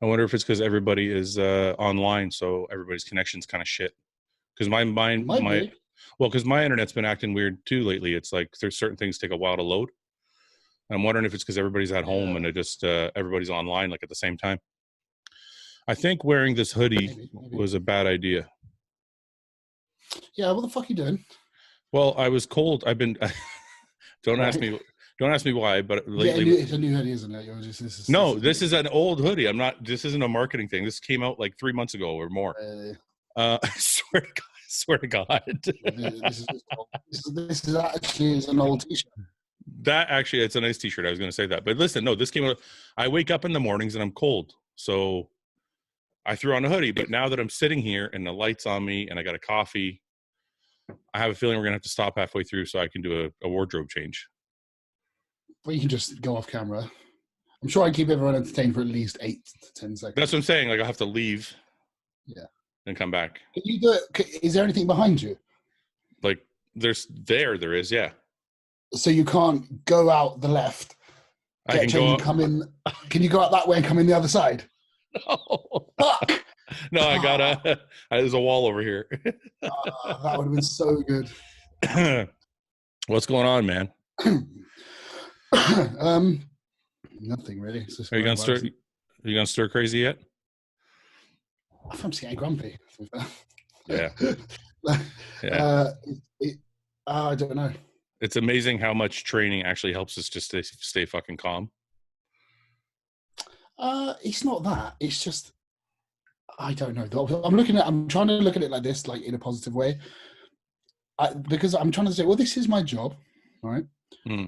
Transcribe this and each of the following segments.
I wonder if it's because everybody is online, so everybody's connection's kind of shit. Because because my internet's been acting weird too lately. It's like there's certain things take a while to load. I'm wondering if it's because everybody's at home and it just everybody's online like at the same time. I think wearing this hoodie was a bad idea. Yeah, what the fuck are you doing? Well, I was cold. I've been. Don't ask me why, but lately it's a new hoodie, isn't it? This is an old hoodie. I'm not. This isn't a marketing thing. This came out like 3 months ago or more. I swear to God. This is actually an old t-shirt. That actually, it's a nice t-shirt. I was going to say that, but listen, no, this came out. I wake up in the mornings and I'm cold, so I threw on a hoodie. But now that I'm sitting here and the light's on me and I got a coffee, I have a feeling we're going to have to stop halfway through so I can do a wardrobe change. Well, you can just go off camera. I'm sure I keep everyone entertained for at least 8 to 10 seconds. That's what I'm saying. Like I'll have to leave. Yeah. And come back. Can you do it? Is there anything behind you? Like there is, yeah. So you can't go out the left. I can go come in. Can you go out that way and come in the other side? No. Fuck. No, I got there's a wall over here. That would have been so good. What's going on, man? Nothing really. Are you gonna stir crazy yet? I'm just getting grumpy. Yeah. I don't know. It's amazing how much training actually helps us just to stay fucking calm. It's not that. It's just I don't know. I'm trying to look at it like this, like in a positive way. Because I'm trying to say, well, this is my job, right?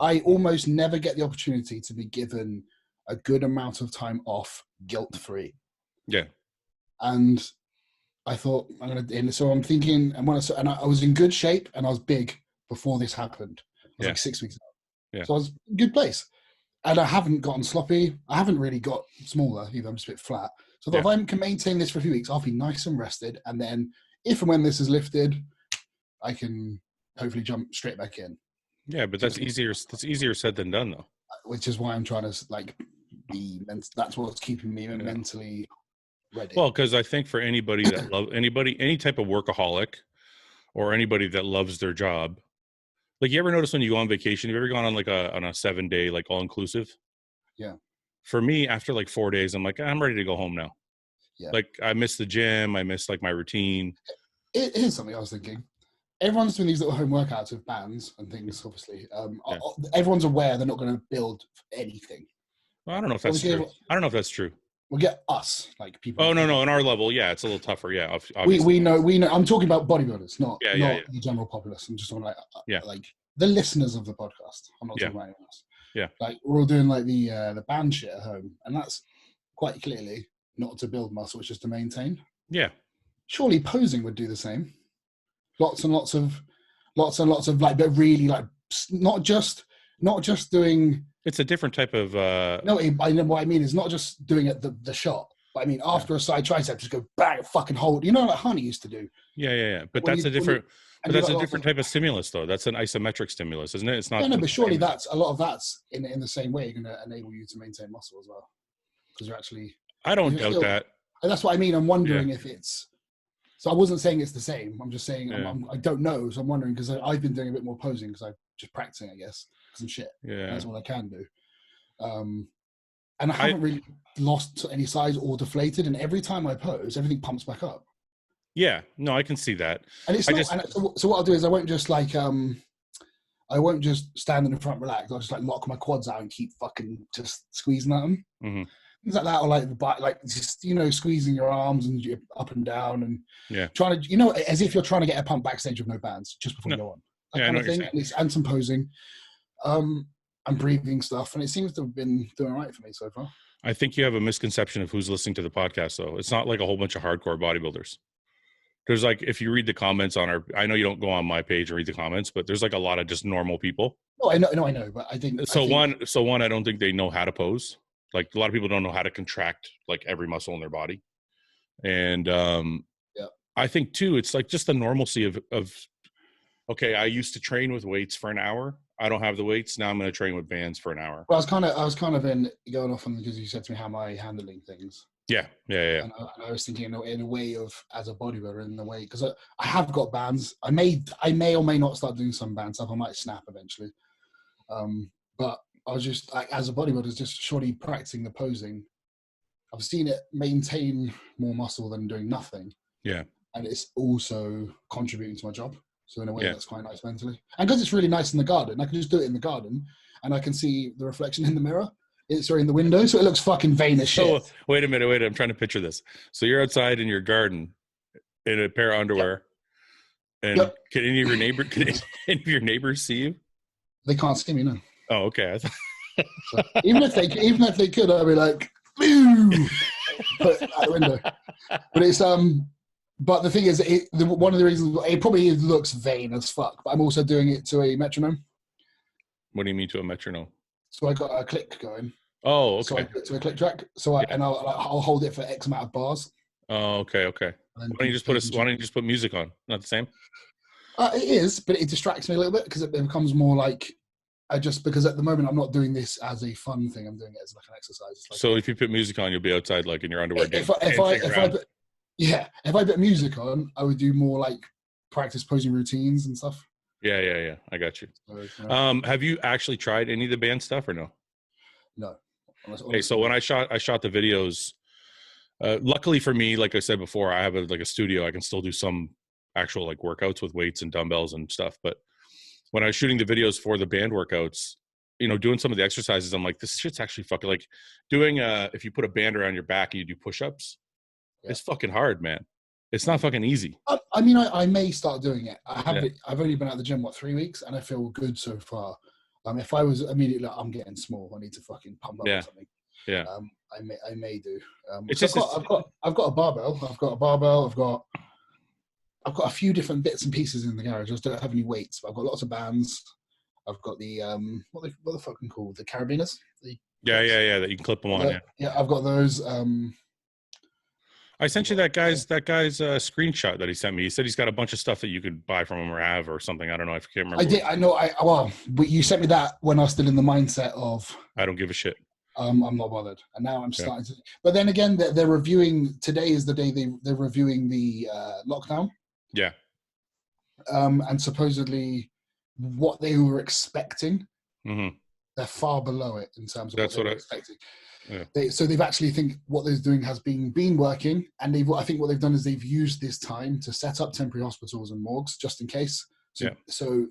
I almost never get the opportunity to be given a good amount of time off guilt-free. Yeah. And I thought so I'm thinking, and I was in good shape and I was big before this happened. I was like 6 weeks out. Yeah. So I was in a good place. And I haven't gotten sloppy. I haven't really got smaller either. I'm just a bit flat. So I thought if I can maintain this for a few weeks, I'll be nice and rested. And then if and when this is lifted, I can hopefully jump straight back in. Yeah, but that's easier said than done though. Which is why I'm trying to that's what's keeping me mentally ready. Well, because I think for anybody that any type of workaholic or anybody that loves their job, like you ever notice when you go on vacation, have you ever gone on like on a 7-day like all inclusive? Yeah. For me, after like 4 days, I'm like, I'm ready to go home now. Yeah. Like I miss the gym, I miss like my routine. Here's something I was thinking. Everyone's doing these little home workouts with bands and things, obviously. Everyone's aware they're not going to build anything. Well, I don't know if that's true. I don't know if that's true. We'll get us, like people. Oh, no. On our level, yeah, it's a little tougher, yeah. We know. I'm talking about bodybuilders, not the general populace. I'm just talking like the listeners of the podcast. I'm not talking about anyone else. Yeah. Like we're all doing like the band shit at home. And that's quite clearly not to build muscle, it's just to maintain. Yeah. Surely posing would do the same. Lots and lots of like, but really like not just doing. It's a different type of. No, I know what I mean is not just doing it the shot, but I mean after a side tricep, just go bang, fucking hold. You know, like Haney used to do. Yeah. But that's a different. But that's a different type of stimulus, though. That's an isometric stimulus, isn't it? It's not. No, but surely that's a lot of that's in the same way going to enable you to maintain muscle as well, because you're actually. I don't doubt that. And that's what I mean. I'm wondering if it's. So I wasn't saying it's the same. I'm just saying I don't know. So I'm wondering because I've been doing a bit more posing because I'm just practicing, I guess, because I'm shit. Yeah, that's all I can do. And I haven't really lost any size or deflated. And every time I pose, everything pumps back up. Yeah, no, I can see that. And it's so what I'll do is I won't just like I won't just stand in the front relax. I'll just like lock my quads out and keep fucking just squeezing at them. Mm-hmm. Things like that, or like the back, like just squeezing your arms and up and down and trying to as if you're trying to get a pump backstage with no bands just before you go on. That kind of thing, and some posing, and breathing stuff, and it seems to have been doing all right for me so far. I think you have a misconception of who's listening to the podcast, though. It's not like a whole bunch of hardcore bodybuilders. There's like, if you read the comments on I know you don't go on my page and read the comments, but there's like a lot of just normal people. No, I know, but I think one, I don't think they know how to pose. Like a lot of people don't know how to contract like every muscle in their body. And I think too, it's like just the normalcy of okay, I used to train with weights for an hour. I don't have the weights. Now I'm going to train with bands for an hour. Well, I was kind of going off on because you said to me, how am I handling things? Yeah. And I was thinking in a way of as a bodybuilder, in the way, because I have got bands. I may or may not start doing some band stuff. I might snap eventually. But I was just as a bodybuilder, just surely practicing the posing. I've seen it maintain more muscle than doing nothing. Yeah. And it's also contributing to my job. So in a way, that's quite nice mentally. And because it's really nice in the garden, I can just do it in the garden, and I can see the reflection in the mirror. Sorry, in the window, so it looks fucking vain as shit. Oh, wait a minute. I'm trying to picture this. So you're outside in your garden in a pair of underwear, and can any of your neighbors see you? They can't see me, no. Oh, okay. So even if they could, I'd be like, "Boo!" Put it out the window. But it's but the thing is, one of the reasons it probably looks vain as fuck. But I'm also doing it to a metronome. What do you mean to a metronome? So I got a click going. Oh, okay. So I put it to a click track. So I'll hold it for X amount of bars. Oh, okay. Why don't you just put music on? Not the same? It is, but it distracts me a little bit because it becomes more like because at the moment I'm not doing this as a fun thing. I'm doing it as like an exercise. Like, so if you put music on, you'll be outside like in your underwear. If I put music on, I would do more like practice posing routines and stuff. Yeah. I got you. So, have you actually tried any of the band stuff or no? No. Okay, so when I shot the videos, luckily for me, like I said before, I have a studio. I can still do some actual like workouts with weights and dumbbells and stuff. But when I was shooting the videos for the band workouts, doing some of the exercises, I'm like, this shit's actually fucking like doing if you put a band around your back and you do push-ups, it's fucking hard, man. It's not fucking easy. I mean, I may start doing it. I've only been at the gym 3 weeks, and I feel good so far. If I was immediately like, I'm getting small, I need to fucking pump up or something. Yeah. I may do. I've got a barbell. I've got a few different bits and pieces in the garage. I just don't have any weights, but I've got lots of bands. I've got the what the fucking called, the carabiners. Yeah. That you can clip them on. Yeah, I've got those. I sent you that guy's screenshot that he sent me. He said he's got a bunch of stuff that you could buy from him or have or something. I don't know. I can't remember. I did. I know. But you sent me that when I was still in the mindset of I don't give a shit. I'm not bothered. And now I'm starting to. But then again, they're reviewing. Today is the day they're reviewing the lockdown. Yeah. And supposedly, what they were expecting, they're far below it in terms of what they were expecting. Yeah. So they've actually think what they're doing has been working, and I think what they've done is they've used this time to set up temporary hospitals and morgues just in case. So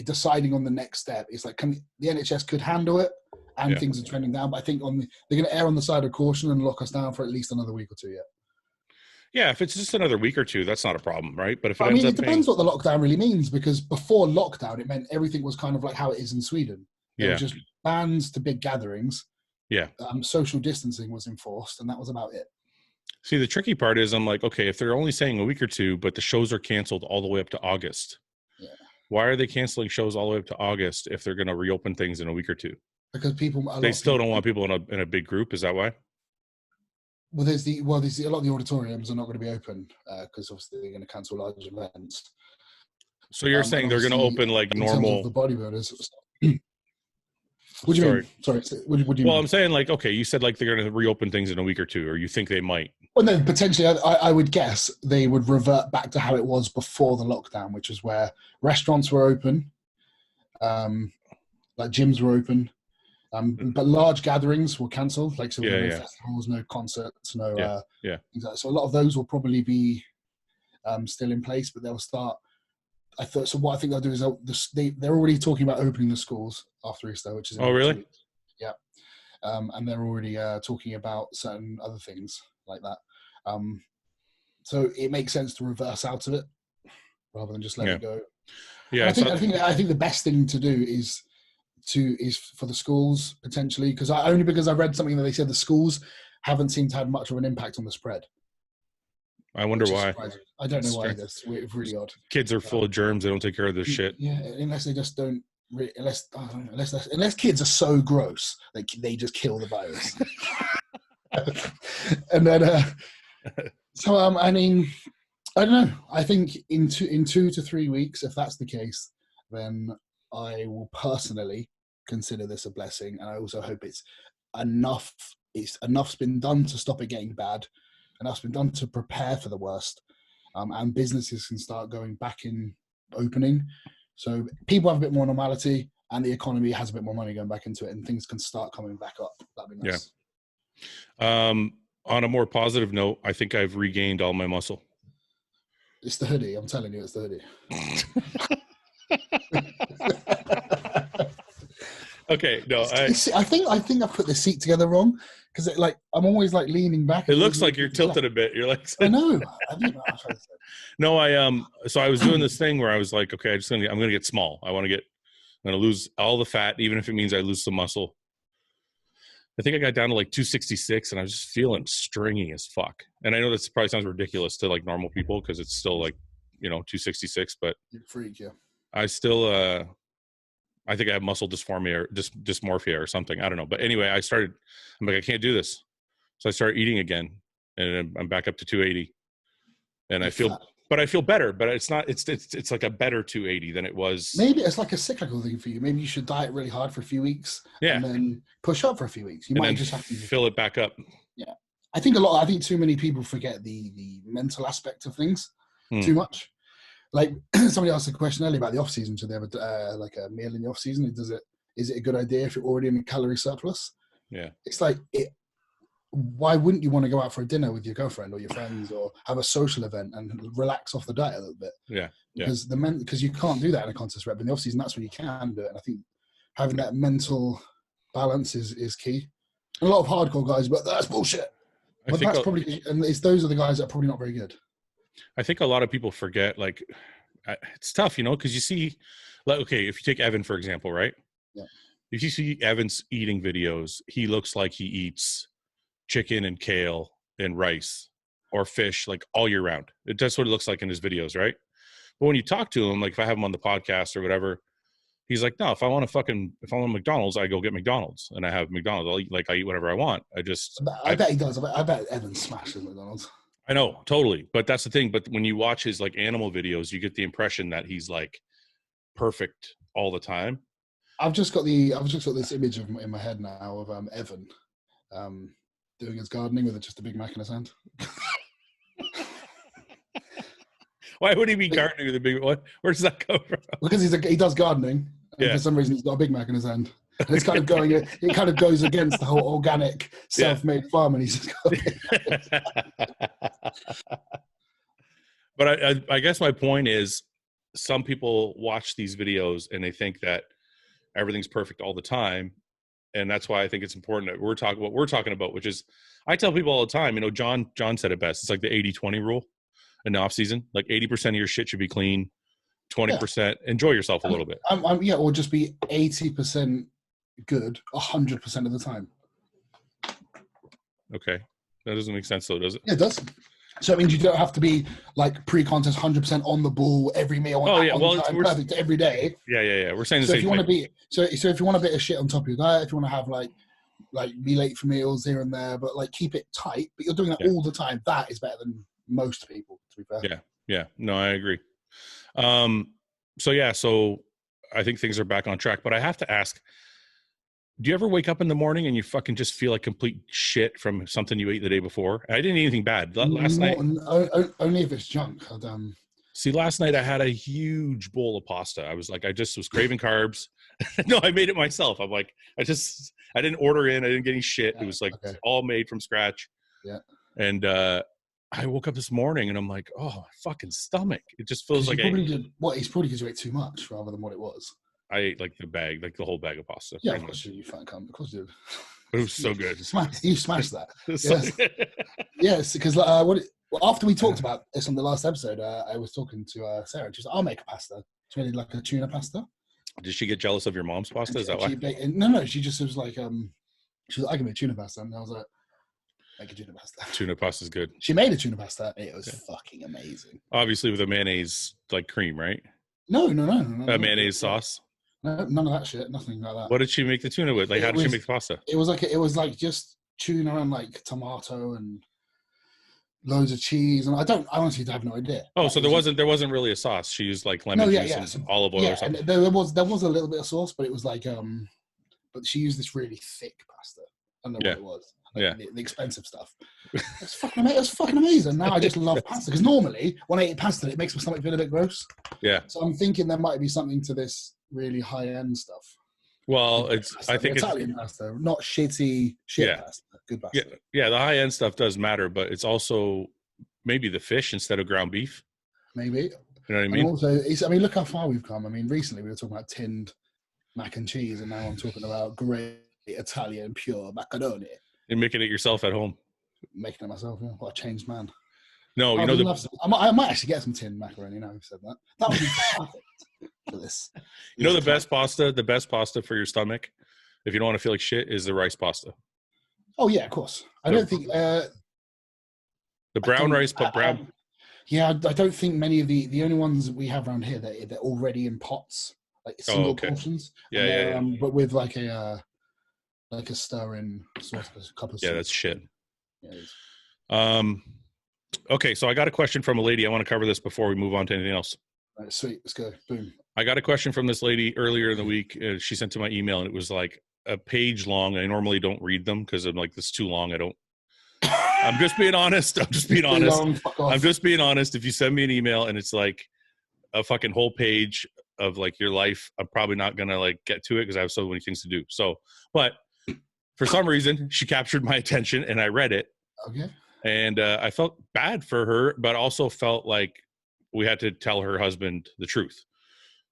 deciding on the next step is like, the NHS could handle it, and things are trending down. But I think they're going to err on the side of caution and lock us down for at least another week or two yet. Yeah, if it's just another week or two, that's not a problem, right? But if it depends what the lockdown really means, because before lockdown, it meant everything was kind of like how it is in Sweden. It was just bans to big gatherings. Yeah. Social distancing was enforced, and that was about it. See, the tricky part is I'm like, okay, if they're only saying a week or two, but the shows are canceled all the way up to August. Yeah. Why are they canceling shows all the way up to August if they're going to reopen things in a week or two? Because they still don't want people in a big group. Is that why? Well, there's a lot of the auditoriums are not going to be open because obviously they're going to cancel large events. So you're saying they're going to open like normal the bodybuilders? What do you mean? Sorry. What do you mean? Well, I'm saying like, okay, you said like they're going to reopen things in a week or two, or you think they might. Well, no, potentially. I would guess they would revert back to how it was before the lockdown, which is where restaurants were open, like gyms were open, but large gatherings were cancelled. Like no festivals, no concerts, no. Things like that. So a lot of those will probably be still in place, but they'll start. What I think they'll do is they're already talking about opening the schools after Easter, which is really? Yeah, and they're already talking about certain other things like that. So it makes sense to reverse out of it rather than just let it go. Yeah, I think the best thing to do is for the schools potentially, because I read something that they said the schools haven't seemed to have much of an impact on the spread. I wonder why. I don't know why. That's really odd. Kids are full of germs. They don't take care of this shit. Yeah, unless they just don't. Unless kids are so gross, they just kill the virus. And then, I mean, I don't know. I think in 2 to 3 weeks, if that's the case, then I will personally consider this a blessing, and I also hope it's enough enough's been done to stop it getting bad. Enough's been done to prepare for the worst. And businesses can start going back in opening. So people have a bit more normality and the economy has a bit more money going back into it and things can start coming back up. That'd be nice. Yeah. On a more positive note, I think I've regained all my muscle. It's the hoodie. I'm telling you, it's the hoodie. Okay, no, I think I put the seat together wrong because I'm always like leaning back. It looks like you're tilted a bit. You're like, I know. I don't know what I'm trying to say. No, so I was doing this thing where I was like, okay, I'm gonna get small. I'm gonna lose all the fat, even if it means I lose some muscle. I think I got down to like 266 and I was just feeling stringy as fuck. And I know this probably sounds ridiculous to like normal people because it's still like, 266, but you're a freak, yeah. I still, I think I have muscle dysmorphia or dysmorphia or something. I don't know. But anyway, I'm like, I can't do this. So I started eating again and I'm back up to 280 and I feel better, but it's not, it's like a better 280 than it was. Maybe it's like a cyclical thing for you. Maybe you should diet really hard for a few weeks and then push up for a few weeks. You might just have to fill it back up. Yeah. I think too many people forget the mental aspect of things too much. Like somebody asked a question earlier about the off season. So they have like a meal in the off season. Is it a good idea if you're already in a calorie surplus? Yeah. It's like why wouldn't you want to go out for a dinner with your girlfriend or your friends or have a social event and relax off the diet a little bit? Yeah. Because you can't do that in a contest rep. In the off season, that's when you can do it. And I think having that mental balance is key. A lot of hardcore guys, but that's bullshit. But that's probably, and those are the guys that are probably not very good. I think a lot of people forget, like, it's tough, because you see, like, okay, if you take Evan, for example, right? Yeah. If you see Evan's eating videos, he looks like he eats chicken and kale and rice or fish like all year round. That's what it looks like in his videos, right? But when you talk to him, like if I have him on the podcast or whatever, he's like, no, if I want McDonald's, I go get McDonald's and I have McDonald's. I eat whatever I want. I bet he does. I bet Evan smashes McDonald's. I know, totally. But that's the thing. But when you watch his like animal videos, you get the impression that he's like perfect all the time. I've just got this image in my head now of Evan doing his gardening with just a Big Mac in his hand. Why would he be gardening with a big one? Where does that come from? Because he does gardening, and for some reason he's got a Big Mac in his hand. And it's kind of it kind of goes against the whole organic, self-made farm, and he's just got But I guess my point is, some people watch these videos and they think that everything's perfect all the time, and that's why I think it's important that we're talking about, which is, I tell people all the time, John said it best. It's like the 80-20 rule in the off season. Like 80% of your shit should be clean, 20% enjoy yourself a little bit. Or just be 80% good 100% of the time. Okay, that doesn't make sense though, does it? Yeah, it does. So it means you don't have to be like pre-contest 100% on the ball every meal. Perfect every day. Yeah. We're saying the so same if you thing. Want to be so if you want a bit of shit on top of your diet, if you want to have like be late for meals here and there, but like keep it tight. But you're doing that all the time. That is better than most people, to be fair. Yeah. No, I agree. So I think things are back on track. But I have to ask, do you ever wake up in the morning and you fucking just feel like complete shit from something you ate the day before? I didn't eat anything bad last night. Only if it's junk. See, last night I had a huge bowl of pasta. I was was craving carbs. No, I made it myself. I'm like, I didn't order in. I didn't get any shit. It was all made from scratch. Yeah. And I woke up this morning and I'm like, oh, my fucking stomach. It just feels like it's probably because you ate too much rather than what it was. I ate like the whole bag of pasta. Yeah, of course you fat cunt. Of course you did. It was so good. You smashed that. Yes. Yes, because after we talked about this on the last episode, I was talking to Sarah. She was like, I'll make a pasta. She made like a tuna pasta. Did she get jealous of your mom's pasta? Is that why? No. She just was like, she was like, I can make tuna pasta. And I was like, make a tuna pasta. Tuna pasta's good. She made a tuna pasta. It was fucking amazing. Obviously with a mayonnaise like cream, right? No. A mayonnaise sauce? No, none of that shit. Nothing like that. What did she make the tuna with? Like, how did she make the pasta? It was like just tuna and like tomato and loads of cheese. And I honestly have no idea. Oh, so there wasn't really a sauce. She used like lemon juice and olive oil or something. And there was a little bit of sauce, but it was like but she used this really thick pasta. I don't know what it was. The expensive stuff. It's fucking amazing. Now I just love pasta because normally when I eat pasta, it makes my stomach feel a bit gross. Yeah. So I'm thinking there might be something to this really high end stuff. Well, I think Italian pasta, not shit pasta. Good pasta. Yeah. The high end stuff does matter, but it's also maybe the fish instead of ground beef. Maybe. You know what I mean? And also, look how far we've come. I mean, recently we were talking about tinned mac and cheese, and now I'm talking about great Italian pure macaroni. And making it yourself at home. Making it myself, yeah. What a changed man. No, I might actually get some tinned macaroni now you've said that. That would be perfect for this. The best pasta for your stomach, if you don't want to feel like shit, is the rice pasta. Oh, yeah, of course. I don't think... the brown rice, but brown... I don't think many of the only ones we have around here, they're already in pots, like single portions. Yeah. But with like a stir-in sauce, a couple of Yeah, that's shit. Yeah, it is. Okay, so I got a question from a lady. I want to cover this before we move on to anything else. All right, sweet. Let's go. Boom. I got a question from this lady earlier in the week. She sent to my email, and it was like a page long. I normally don't read them because I'm like, this is too long. I'm just being honest. I'm just being honest. If you send me an email and it's like a fucking whole page of like your life, I'm probably not going to like get to it because I have so many things to do. So, but for some reason, she captured my attention and I read it. Okay. And I felt bad for her, but also felt like we had to tell her husband the truth.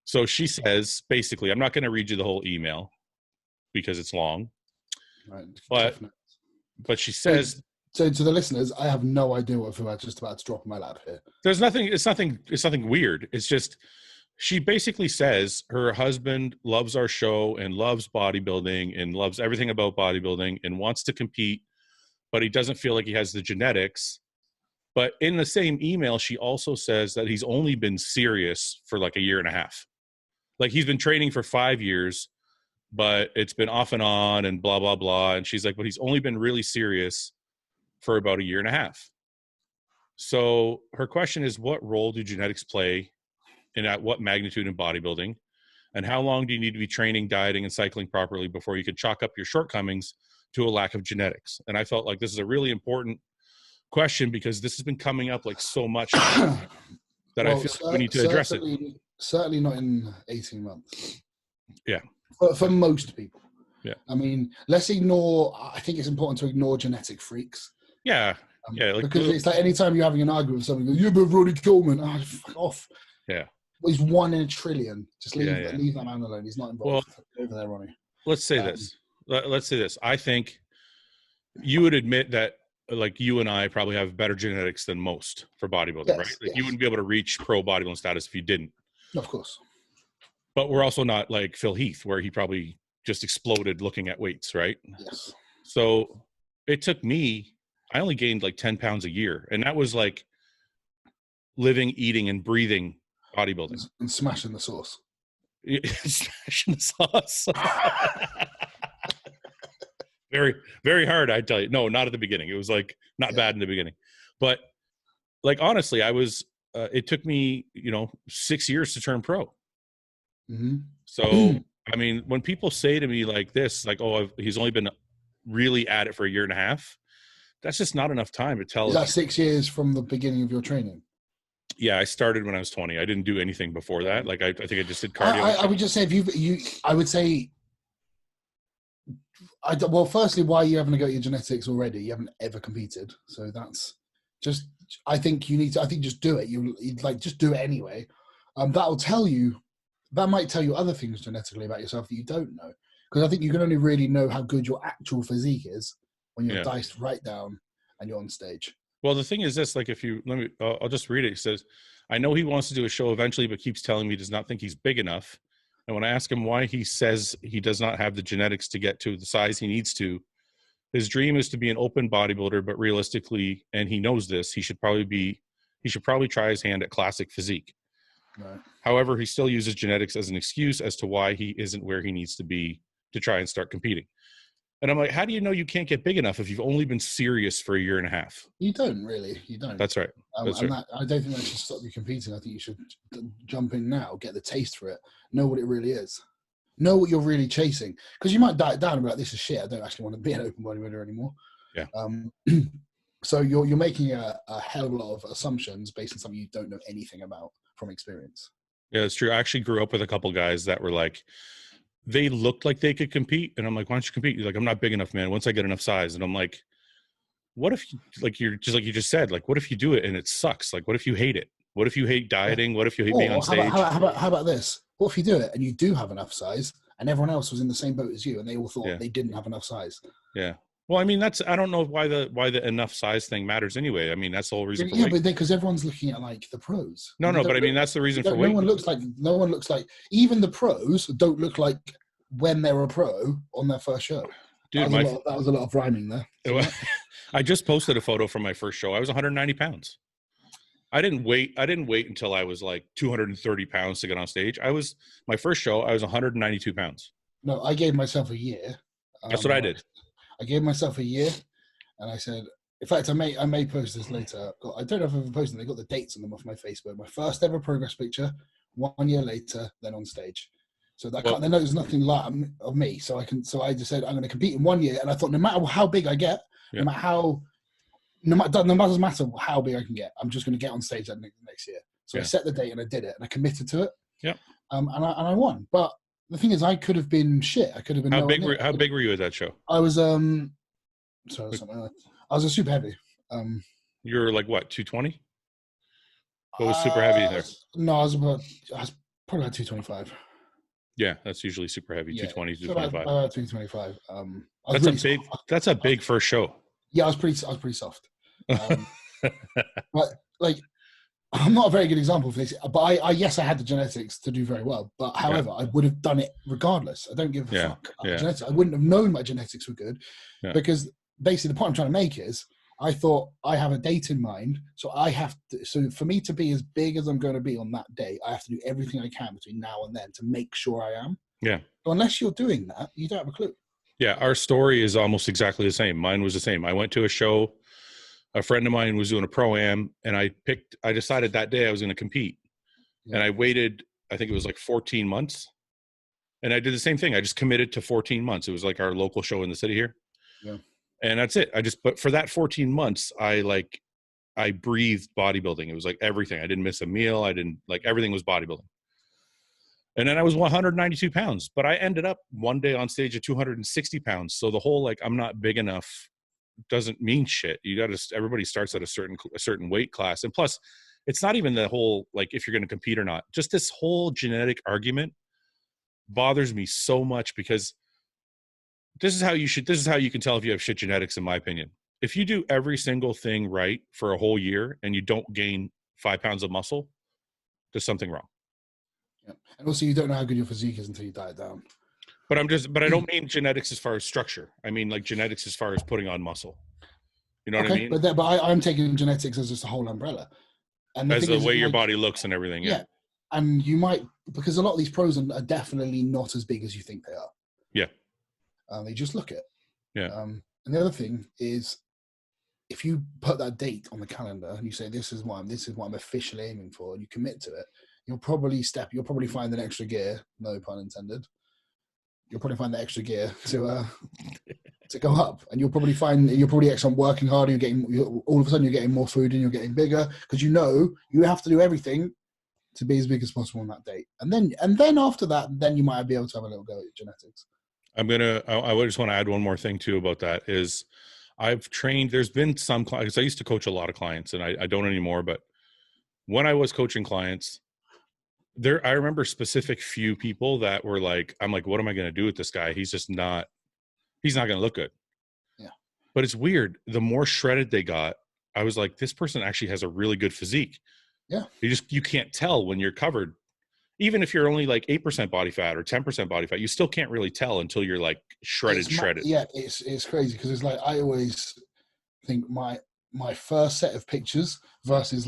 So she says, basically, I'm not going to read you the whole email because it's long. Right. But she says... So to the listeners, I have no idea what Fouad's just about to drop in my lap here. It's nothing weird. It's just, she basically says her husband loves our show and loves bodybuilding and loves everything about bodybuilding and wants to compete, but he doesn't feel like he has the genetics. But in the same email, she also says that he's only been serious for like a year and a half. Like he's been training for 5 years, but it's been off and on and blah, blah, blah. And she's like, but he's only been really serious for about a year and a half. So her question is, what role do genetics play and at what magnitude in bodybuilding? And how long do you need to be training, dieting, and cycling properly before you can chalk up your shortcomings to a lack of genetics? And I felt like this is a really important question because this has been coming up like so much that I feel like we need to address it. Certainly not in 18 months. Yeah. For most people. Yeah. I mean, I think it's important to ignore genetic freaks. Yeah. Because it's like anytime you're having an argument with someone, you're with Ronnie Coleman. Oh, fuck off. Yeah. He's 1 in a trillion. Just leave that man alone. He's not involved. Well, over there, Ronnie. Let's say this. Let's say this. I think you would admit that, like, you and I probably have better genetics than most for bodybuilding, right? Like, you wouldn't be able to reach pro bodybuilding status if you didn't. Of course. But we're also not like Phil Heath, where he probably just exploded looking at weights, right? Yes. So it took me, I only gained like 10 pounds a year. And that was like living, eating, and breathing bodybuilding. And smashing the sauce. Smashing the sauce. Very, very hard, I tell you. No, not at the beginning. It was like not bad in the beginning. But like, honestly, I was, it took me, 6 years to turn pro. Mm-hmm. So, I mean, when people say to me like this, like, oh, he's only been really at it for a year and a half, that's just not enough time to tell. Is that 6 years from the beginning of your training? Yeah, I started when I was 20. I didn't do anything before that. Like, I think I just did cardio. I would just say, I would say, well, firstly, why are you having to go at your genetics already? You haven't ever competed. So that's just, I think you need to, just do it. Just do it anyway. That might tell you other things genetically about yourself that you don't know. Because I think you can only really know how good your actual physique is when you're diced right down and you're on stage. Well, the thing is this, like, I'll just read it. He says, I know he wants to do a show eventually, but keeps telling me he does not think he's big enough. And when I ask him why he says he does not have the genetics to get to the size he needs to, his dream is to be an open bodybuilder, but realistically, and he knows this, he should probably try his hand at classic physique. Right. However, he still uses genetics as an excuse as to why he isn't where he needs to be to try and start competing. And I'm like, how do you know you can't get big enough if you've only been serious for a year and a half? You don't really. You don't. That's right. I don't think that should stop you competing. I think you should jump in now, get the taste for it, know what it really is. Know what you're really chasing, because you might diet down and be like, this is shit. I don't actually want to be an open bodybuilder anymore. Yeah. So you're making a hell of a lot of assumptions based on something you don't know anything about from experience. Yeah, it's true. I actually grew up with a couple guys that were like, they looked like they could compete, and I'm like, why don't you compete? He's like, I'm not big enough, man. Once I get enough size, and I'm like, what if you, like you're just like you just said, like what if you do it and it sucks? Like what if you hate it? What if you hate dieting? What if you hate being on stage? How about this? What if you do it and you do have enough size and everyone else was in the same boat as you and they all thought they didn't have enough size? Yeah. Well, I mean, I don't know why the enough size thing matters anyway. I mean, that's the whole reason for weight. But because everyone's looking at like the pros. No, but I mean, that's the reason for weight. No one looks like, even the pros don't look like when they're a pro on their first show. Dude, that was a lot of rhyming there. I just posted a photo from my first show. I was 190 pounds. I didn't wait until I was like 230 pounds to get on stage. My first show, I was 192 pounds. No, I gave myself a year. That's what I did. I gave myself a year, and I said, in fact, I may post this later. I don't know if I've ever posted them. They got the dates on them off my Facebook. My first ever progress picture, 1 year later, then on stage. So they know there's nothing like of me. So I just said, I'm going to compete in 1 year. And I thought, no matter how big I get, no matter how big I can get, I'm just going to get on stage that next year. So I set the date and I did it and I committed to it. Yeah. And I won. But the thing is, I could have been shit. I could have been. How big were you at that show? I was I was a super heavy. You were like what, 220? What was super heavy there? No, I was probably about 225. Yeah, that's usually super heavy. 220, 225. 225. That's a big first show. Yeah, I was pretty soft. But like, I'm not a very good example for this. But I had the genetics to do very well. But however, I would have done it regardless. I don't give a fuck. Genetics. I wouldn't have known my genetics were good because basically the point I'm trying to make is I thought I have a date in mind, so so for me to be as big as I'm going to be on that day, I have to do everything I can between now and then to make sure I am. Yeah. So unless you're doing that, you don't have a clue. Yeah, our story is almost exactly the same. Mine was the same. I went to a show. A friend of mine was doing a pro-am, and I decided that day I was going to compete. Yeah. And I waited, I think it was like 14 months. And I did the same thing. I just committed to 14 months. It was like our local show in the city here. Yeah. And that's it. But for that 14 months, I breathed bodybuilding. It was like everything. I didn't miss a meal. Everything was bodybuilding. And then I was 192 pounds, but I ended up one day on stage at 260 pounds. So the whole, I'm not big enough doesn't mean shit. Everybody starts at a certain weight class. And plus it's not even the whole, if you're going to compete or not, just this whole genetic argument bothers me so much because this is how you can tell if you have shit genetics, in my opinion. If you do every single thing right for a whole year and you don't gain 5 pounds of muscle, there's something wrong. Yeah. And also you don't know how good your physique is until you diet down. But I don't mean genetics as far as structure. I mean genetics as far as putting on muscle. You know what I mean? But I'm taking genetics as just a whole umbrella. And as the way your body looks and everything. Yeah. And you might, because a lot of these pros are definitely not as big as you think they are. Yeah. They just look it. Yeah. And the other thing is, if you put that date on the calendar and you say, this is what I'm officially aiming for, and you commit to it, you'll probably find an extra gear, no pun intended. You'll probably find the extra gear to go up, and you'll probably actually working harder. All of a sudden you're getting more food and you're getting bigger because you have to do everything to be as big as possible on that date. And then after that, then you might be able to have a little go at genetics. I just want to add one more thing too about that is I've trained, there's been some clients, I used to coach a lot of clients and I don't anymore, but when I was coaching clients, I remember specific few people that were I'm like, what am I going to do with this guy? He's not going to look good. Yeah. But it's weird. The more shredded they got, I was like, this person actually has a really good physique. Yeah. You can't tell when you're covered. Even if you're only 8% body fat or 10% body fat, you still can't really tell until you're shredded. Yeah. It's crazy. Cause it's I always think my first set of pictures versus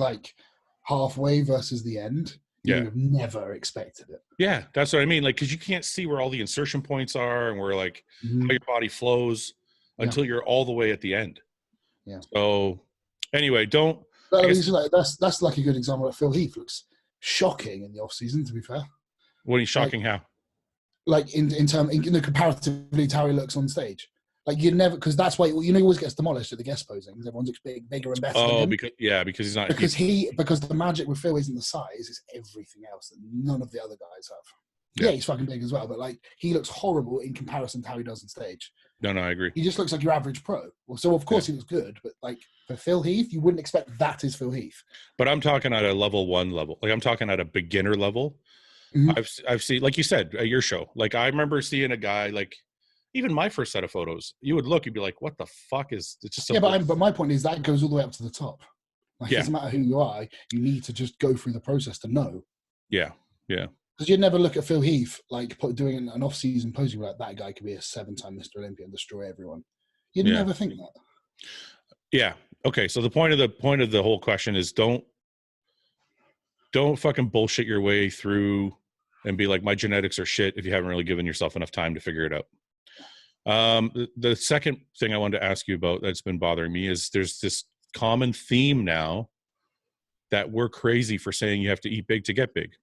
halfway versus the end. You would have never expected it. Yeah, that's what I mean. Cause you can't see where all the insertion points are and where how your body flows until you're all the way at the end. Yeah. So anyway, that's a good example. Phil Heath looks shocking in the off season, to be fair. What he's shocking how? like in the comparatively to how he looks on stage. Like you never, because that's why he always gets demolished at the guest posing because everyone's bigger and better than him. Because he's not because the magic with Phil isn't the size, it's everything else that none of the other guys have. Yeah, he's fucking big as well, but like he looks horrible in comparison to how he does on stage. No, I agree. He just looks like your average pro. Well, so of course he looks good, but like for Phil Heath, you wouldn't expect that is Phil Heath. But I'm talking at a level 1 level. Like I'm talking at a beginner level. Mm-hmm. I've seen, like you said, at your show. Like I remember seeing a guy, like even my first set of photos, you would look, you'd be like, what the fuck is it's just but my point is that goes all the way up to the top. Like it doesn't matter who you are, you need to just go through the process to know. Yeah. Because you'd never look at Phil Heath like doing an off-season posing like that guy could be a 7-time Mr. Olympia and destroy everyone. You'd never think that. Yeah. Okay. So the point of the whole question is don't fucking bullshit your way through and be like, my genetics are shit if you haven't really given yourself enough time to figure it out. The second thing I wanted to ask you about that's been bothering me is there's this common theme now that we're crazy for saying you have to eat big to get big.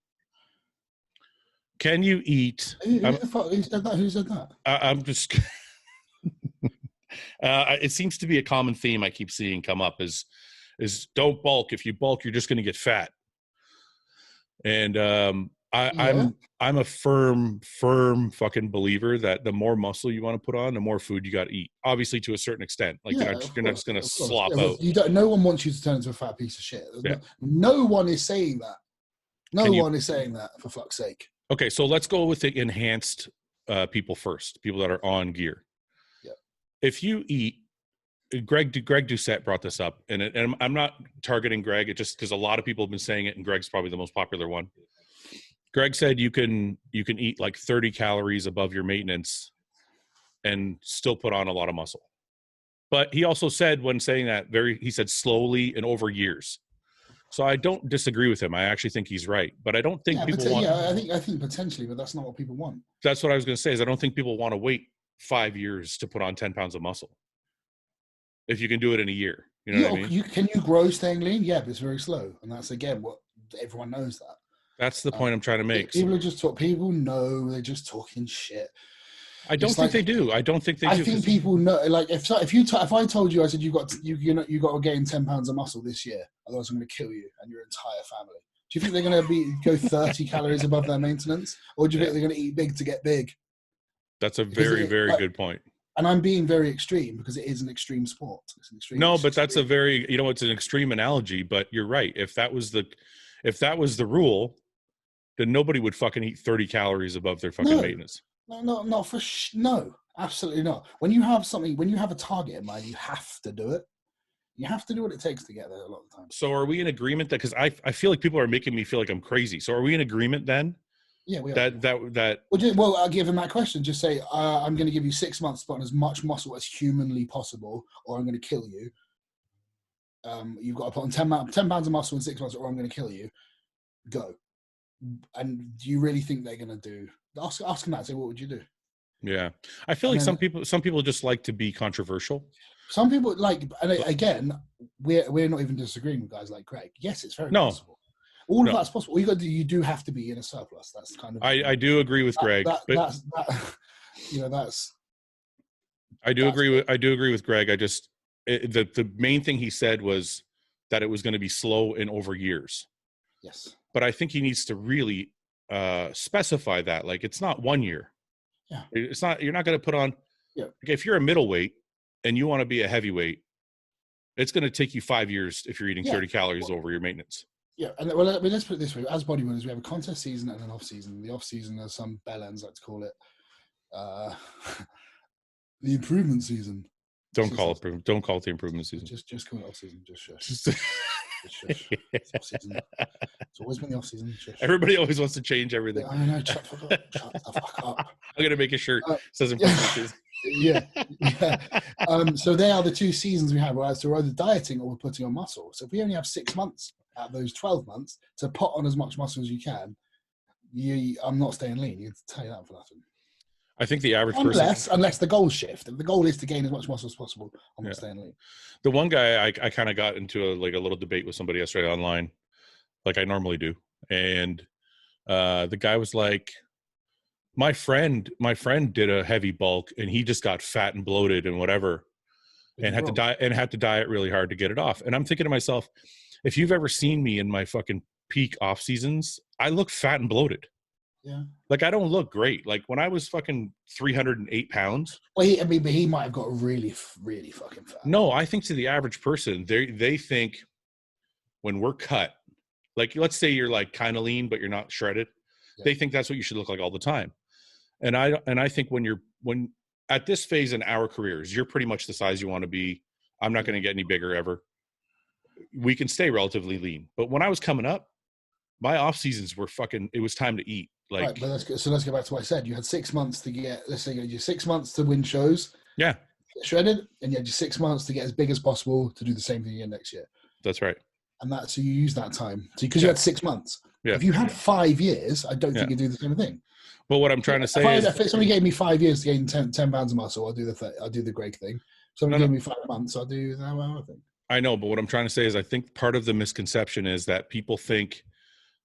Can you eat? Who said that? I'm just. It seems to be a common theme I keep seeing come up is don't bulk. If you bulk, you're just going to get fat. And I'm a firm fucking believer that the more muscle you want to put on, the more food you got to eat. Obviously, to a certain extent. Like you're not just going to slop out. No one wants you to turn into a fat piece of shit. No one is saying that. No one is saying that, for fuck's sake. Okay, so let's go with the enhanced people first. People that are on gear. Yeah. If you eat, Greg Doucette brought this up, and I'm not targeting Greg. It just because a lot of people have been saying it, and Greg's probably the most popular one. Greg said you can eat like 30 calories above your maintenance and still put on a lot of muscle. But he also said when saying that he said slowly and over years. So I don't disagree with him. I actually think he's right, but I don't think people want. Yeah, I think potentially, but that's not what people want. That's what I was going to say. Is I don't think people want to wait 5 years to put on 10 pounds of muscle. If you can do it in a year, you know what I mean? Can you grow staying lean? Yeah, but it's very slow, and that's again what everyone knows that. That's the point I'm trying to make. People are just people know they're just talking shit. I don't think they do. I don't think they do. I think people know. Like if I told you, I said you got to gain 10 pounds of muscle this year, otherwise I'm going to kill you and your entire family. Do you think they're going to go 30 calories above their maintenance, or do you think they're going to eat big to get big? That's a very good point. And I'm being very extreme because it is an extreme sport. It's an extreme. No, but that's a very it's an extreme analogy. But you're right. If that was the rule, then nobody would fucking eat 30 calories above their fucking maintenance. No, not for no, absolutely not. When you have a target in mind, you have to do it. You have to do what it takes to get there a lot of the time. So are we in agreement that, because I feel like people are making me feel like I'm crazy. So are we in agreement then? Yeah, we are. Well, I'll give him that question. Just say, I'm going to give you 6 months to put on as much muscle as humanly possible, or I'm going to kill you. You've got to put on 10 pounds of muscle in 6 months, or I'm going to kill you. Go. And do you really think they're going to do? Ask them that. Say, what would you do? Yeah, I feel like some people just like to be controversial. Some people like, and again, we're not even disagreeing with guys like Greg. Yes, it's very possible. All of that's possible. All you got to do, you do have to be in a surplus. That's kind of. I do agree with Greg. I do agree with Greg. The main thing he said was that it was going to be slow and over years. Yes. But I think he needs to really specify that. Like, it's not 1 year. Yeah. It's not. You're not going to put on. Yeah. Like, if you're a middleweight and you want to be a heavyweight, it's going to take you 5 years if you're eating 30 calories over your maintenance. Yeah, and well, let's put it this way: as bodybuilders, we have a contest season and an off season. The off season, as some bellends like to call it, the improvement season. Don't call it the improvement season. Just call it off season. Just shush. It's off season. It's always been the off season. Shush. Everybody always wants to change everything. I know. Shut the fuck up. I'm gonna make a shirt that says improvement season. Yeah. So they are the 2 seasons we have. Right? So we're either dieting or we're putting on muscle. So if we only have 6 months out of those 12 months to put on as much muscle as you can, I'm not staying lean. You can tell you that for nothing. I think the average person, unless the goals shift. If the goal is to gain as much muscle as possible, I'm not staying lean. The one guy I kind of got into a little debate with somebody yesterday online, like I normally do, and the guy was like, My friend did a heavy bulk, and he just got fat and bloated and whatever, and had to diet really hard to get it off. And I'm thinking to myself, if you've ever seen me in my fucking peak off seasons, I look fat and bloated. Yeah. Like, I don't look great. Like, when I was fucking 308 pounds. Well, he might have got really, really fucking fat. No, I think to the average person, they think when we're cut, like, let's say you're like kind of lean, but you're not shredded. Yeah. They think that's what you should look like all the time. And I think when at this phase in our careers, you're pretty much the size you want to be. I'm not going to get any bigger ever. We can stay relatively lean. But when I was coming up, my off seasons were it was time to eat. Like, right, but let's go back to what I said. You had 6 months to get, let's say you had 6 months to win shows. Yeah. Get shredded, and you had 6 months to get as big as possible to do the same thing again next year. That's right. And so you use that time. So because you had 6 months. Yeah. If you had 5 years, I don't think you'd do the same thing. But what I'm trying to say is, if somebody gave me 5 years to gain 10 pounds of muscle, I'll do the Greg thing. If somebody gave me 5 months, I'll do that other thing. I know, but what I'm trying to say is, I think part of the misconception is that people think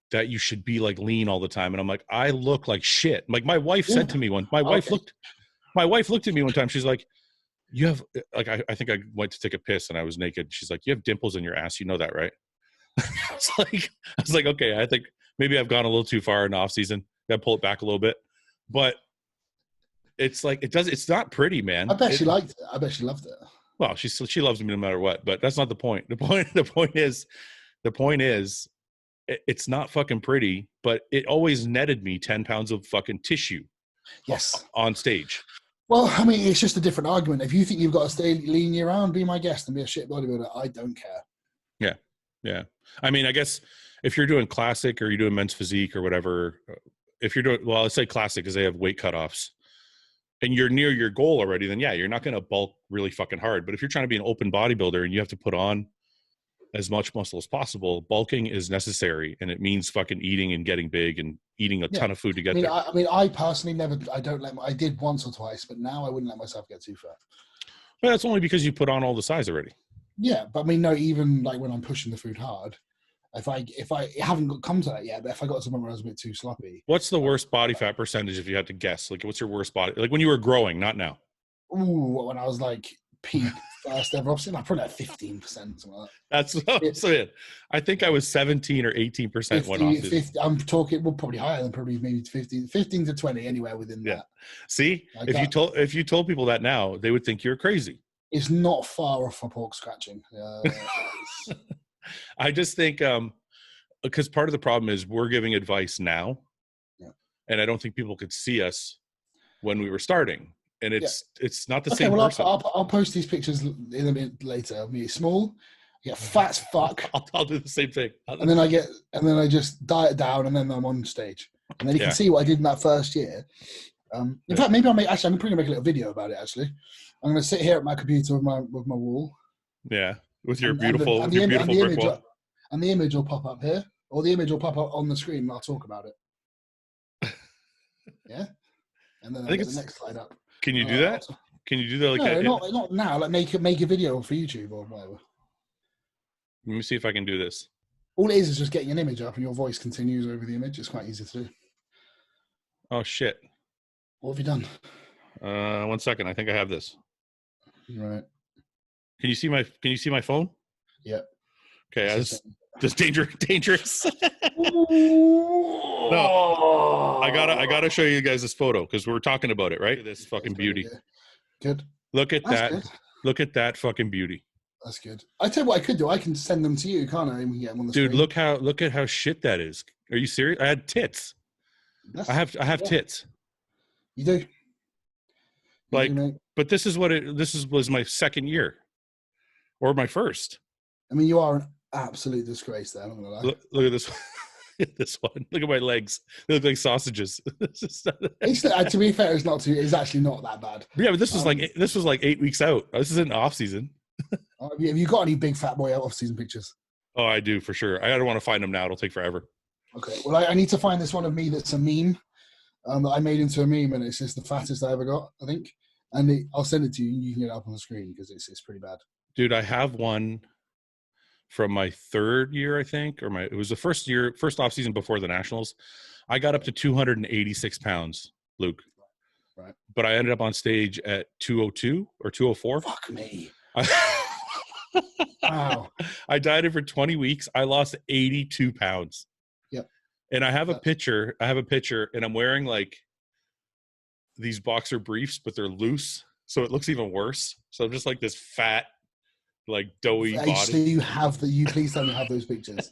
that you should be like lean all the time, and I'm like, I look like shit. Like, my wife said to me my wife looked at me one time. She's like, you have, like, I think I went to take a piss and I was naked. She's like, you have dimples in your ass. You know that, right? I was like, okay, I think maybe I've gone a little too far in the off season. Gotta pull it back a little bit. But it's like, it's not pretty, man. I bet she liked it. I bet she loved it. Well, she loves me no matter what, but that's not the point. The point is it's not fucking pretty, but it always netted me 10 pounds of fucking tissue. Yes. On stage. Well, I mean, it's just a different argument. If you think you've got to stay lean year round, be my guest and be a shit bodybuilder. I don't care. Yeah. Yeah. I mean, I guess if you're doing classic or you're doing men's physique or whatever, if you're doing, well, let's say classic because they have weight cutoffs and you're near your goal already, then yeah, you're not going to bulk really fucking hard. But if you're trying to be an open bodybuilder and you have to put on as much muscle as possible, bulking is necessary. And it means fucking eating and getting big and eating a ton of food to get there. I personally I did once or twice, but now I wouldn't let myself get too fat. But that's only because you put on all the size already. Yeah, but I mean, no, even like when I'm pushing the food hard, if I haven't come to that yet, but if I got to the moment where I was a bit too sloppy. What's the worst body fat percentage if you had to guess? Like, what's your worst body? Like when you were growing, not now. Ooh, when I was like peak first ever off season, I probably had 15%. Something like that. That's what I'm saying. I think I was 17 or 18% went off. 50, I'm talking, well, probably higher than probably maybe 15 to 20, anywhere within that. See, like if you told people that now, they would think you're crazy. It's not far off for pork scratching. I just think because part of the problem is we're giving advice now, and I don't think people could see us when we were starting, and it's not the same person. I'll post these pictures in a bit later. I'll be small, get fat as fuck. I'll do the same thing. And then I just diet down, and then I'm on stage, and then you can see what I did in that first year. In fact, maybe I'm probably gonna make a little video about it. Actually, I'm gonna sit here at my computer with my wall. Yeah, with your beautiful brick wall. And the image will pop up here, or the image will pop up on the screen, and I'll talk about it. Yeah, and then I'll get the next slide up. Can you do that? Can you do that? Like no, not now. Like make a video for YouTube or whatever. Let me see if I can do this. All it is just getting an image up, and your voice continues over the image. It's quite easy to do. Oh shit! What have you done? 1 second. I think I have this. Right. Can you see my phone? Yeah. Okay. That's dangerous. No, I gotta show you guys this photo because we're talking about it, right? This fucking beauty. Good. Look at that. Good. Look at that fucking beauty. That's good. I tell you what I could do. I can send them to you, can't I? And we get them on the Dude, screen. look at how shit that is. Are you serious? I had tits. I have tits. You do. But this was my second year, or my first. I mean, you are an absolute disgrace there. I'm not gonna lie. Look at this. This one. Look at my legs. They look like sausages. To be fair, it's actually not that bad. Yeah, but this was like 8 weeks out. This isn't off season. Have you got any big fat boy off season pictures? Oh, I do for sure. I don't want to find them now. It'll take forever. Okay. Well, I need to find this one of me that's a meme that I made into a meme, and it's just the fattest I ever got, I think. And I'll send it to you. You can get it up on the screen because it's pretty bad. Dude, I have one from my third year, I think, it was the first off season before the nationals. I got up to 286 pounds Luke. Right. But I ended up on stage at 202 or 204. Fuck me. Wow. I dieted for 20 weeks. I lost 82 pounds. Yep. And I have a picture. And I'm wearing like these boxer briefs, but they're loose. So it looks even worse. So I'm just like this fat, like doughy body. So you please tell me you have those pictures.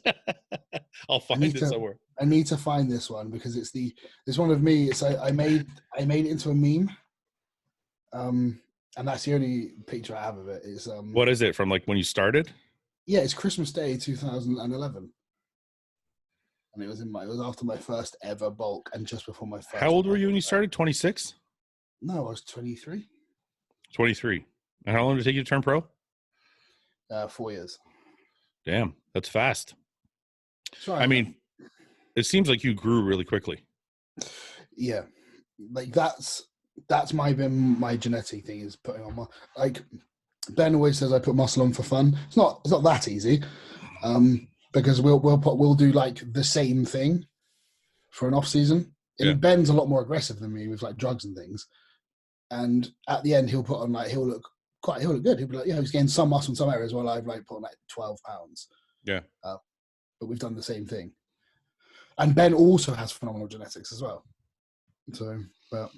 I'll find it somewhere. I need to find this one because this one of me. I made it into a meme. And that's the only picture I have of it. Is what is it from, like when you started? Yeah, it's Christmas Day 2011, and it was after my first ever bulk and just before my first. How old were you when you started? 26? No, I was 23. 23. And how long did it take you to turn pro? 4 years. Damn, that's fast. Sorry, I mean, it seems like you grew really quickly. Yeah, like that's my genetic thing is putting on like Ben always says I put muscle on for fun. It's not that easy, because we'll do like the same thing for an off season. And yeah. Ben's a lot more aggressive than me with like drugs and things. And at the end, he'll put on like he'll look good. He'll be like, he's getting some muscle in some areas while I've like put on like 12 pounds. Yeah. But we've done the same thing. And Ben also has phenomenal genetics as well. But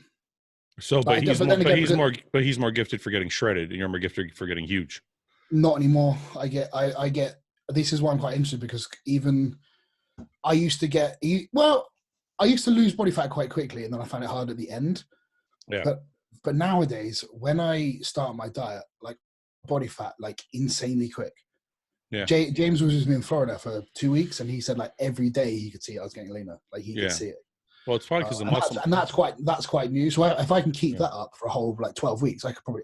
he's more gifted for getting shredded, and you're more gifted for getting huge. Not anymore. I get. This is why I'm quite interested, because even I used to lose body fat quite quickly, and then I found it hard at the end. Yeah. But nowadays, when I start my diet, like body fat, like insanely quick. Yeah. James was with me in Florida for 2 weeks, and he said like every day he could see it, I was getting leaner. Like he could see it. Well, it's probably because the muscle, and that's quite new. So if I can keep that up for a whole like 12 weeks, I could probably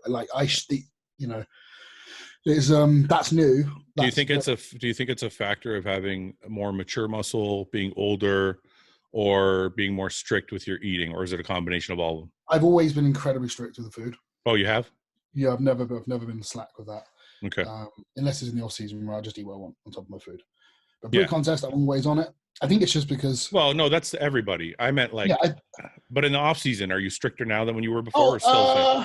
that's new. Do you think it's a factor of having more mature muscle, being older, or being more strict with your eating, or is it a combination of all of them? I've always been incredibly strict with the food. Oh, you have? Yeah, I've never been slack with that. Okay. Unless it's in the off season where I just eat what I want on top of my food. But pre-contest, I'm always on it. I think it's just because. Well, no, that's everybody. I meant like. Yeah, but in the off season, are you stricter now than when you were before? Or still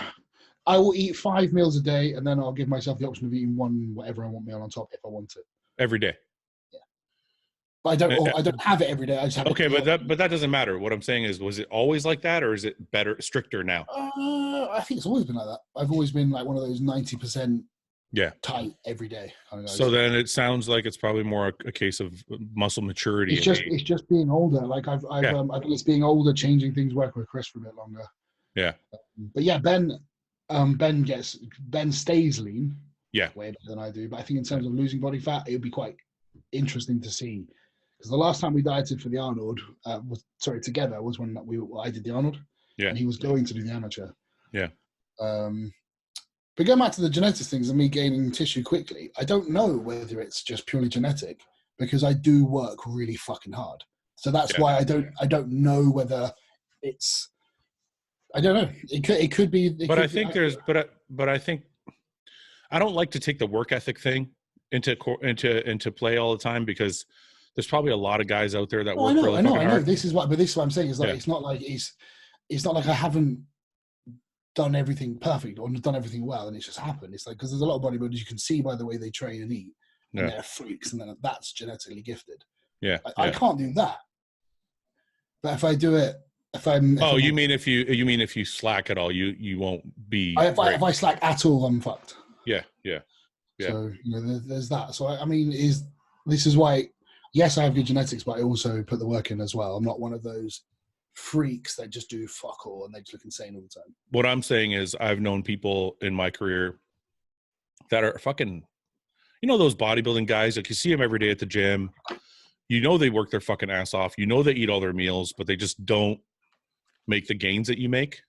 I will eat 5 meals a day, and then I'll give myself the option of eating one whatever I want meal on top if I want it. Every day. Yeah. But I don't have it every day. I just have okay, but that doesn't matter. What I'm saying is, was it always like that, or is it stricter now? I think it's always been like that. I've always been like one of those 90%. Yeah, tight every day. So then it sounds like it's probably more a case of muscle maturity. It's just being older. Like I think it's being older, changing things, working with Chris for a bit longer. Yeah. But yeah, Ben stays lean. Yeah. Way better than I do. But I think in terms of losing body fat, it would be quite interesting to see. Because the last time we dieted for the Arnold, together was when I did the Arnold. Yeah. And he was going to do the amateur. Yeah. But going back to the genetics things and me gaining tissue quickly, I don't know whether it's just purely genetic, because I do work really fucking hard. So that's why I don't know whether it's. I don't know. It could be. But I think I think I don't like to take the work ethic thing into play all the time, because there's probably a lot of guys out there that work really fucking hard. I know. This is what I'm saying is like it's not like I haven't done everything perfect or done everything well and it's just happened. It's like, because there's a lot of bodybuilders you can see by the way they train and eat, and they're freaks, and then that's genetically gifted. I can't do that. But if I do it, you mean if you slack at all, you won't be. If I slack at all, I'm fucked. Yeah. So there's that. So I mean, this is why? Yes, I have good genetics, but I also put the work in as well. I'm not one of those freaks that just do fuck all and they just look insane all the time. What I'm saying is, I've known people in my career that are fucking, those bodybuilding guys, like you see them every day at the gym, they work their fucking ass off, they eat all their meals, but they just don't make the gains that you make.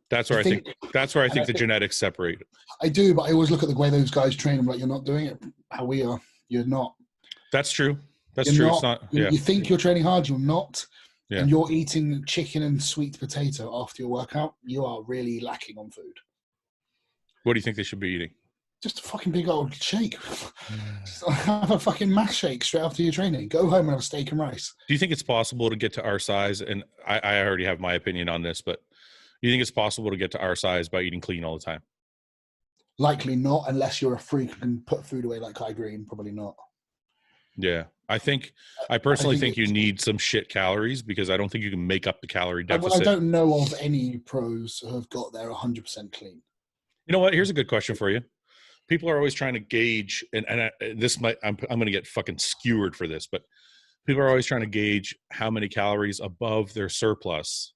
That's where I think the genetics separate. I do, but I always look at the way those guys train. I'm like, you're not doing it how we are. You're not. That's true. That's true. It's not. Yeah. You think you're training hard, you're not. Yeah. And you're eating chicken and sweet potato after your workout, you are really lacking on food. What do you think they should be eating? Just a fucking big old shake. Just have a fucking mass shake straight after your training. Go home and have a steak and rice. Do you think it's possible to get to our size? And I already have my opinion on this, but do you think it's possible to get to our size by eating clean all the time? Likely not, unless you're a freak and can put food away like Kai Green. Probably not. Yeah. I personally think you need some shit calories, because I don't think you can make up the calorie deficit. I don't know of any pros who have got there 100% clean. You know what? Here's a good question for you. People are always trying to gauge, and this might, I'm going to get fucking skewered for this, but people are always trying to gauge how many calories above their surplus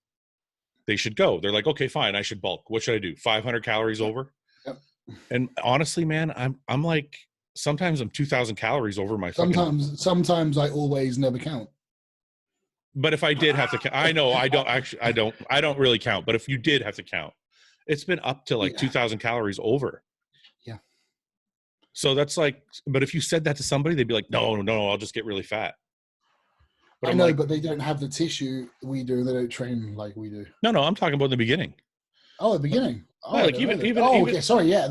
they should go. They're like, okay, fine, I should bulk. What should I do? 500 calories over? Yep. And honestly, man, I'm like, sometimes I'm 2,000 calories over my Sometimes I always never count. But if I did have to count, I know I don't really count, but if you did have to count, it's been up to like 2,000 calories over. Yeah. So that's like, but if you said that to somebody, they'd be like, no, I'll just get really fat. But I know, but they don't have the tissue we do. They don't train like we do. No, I'm talking about the beginning. Oh, the beginning. Oh, like even. Okay, sorry. Yeah,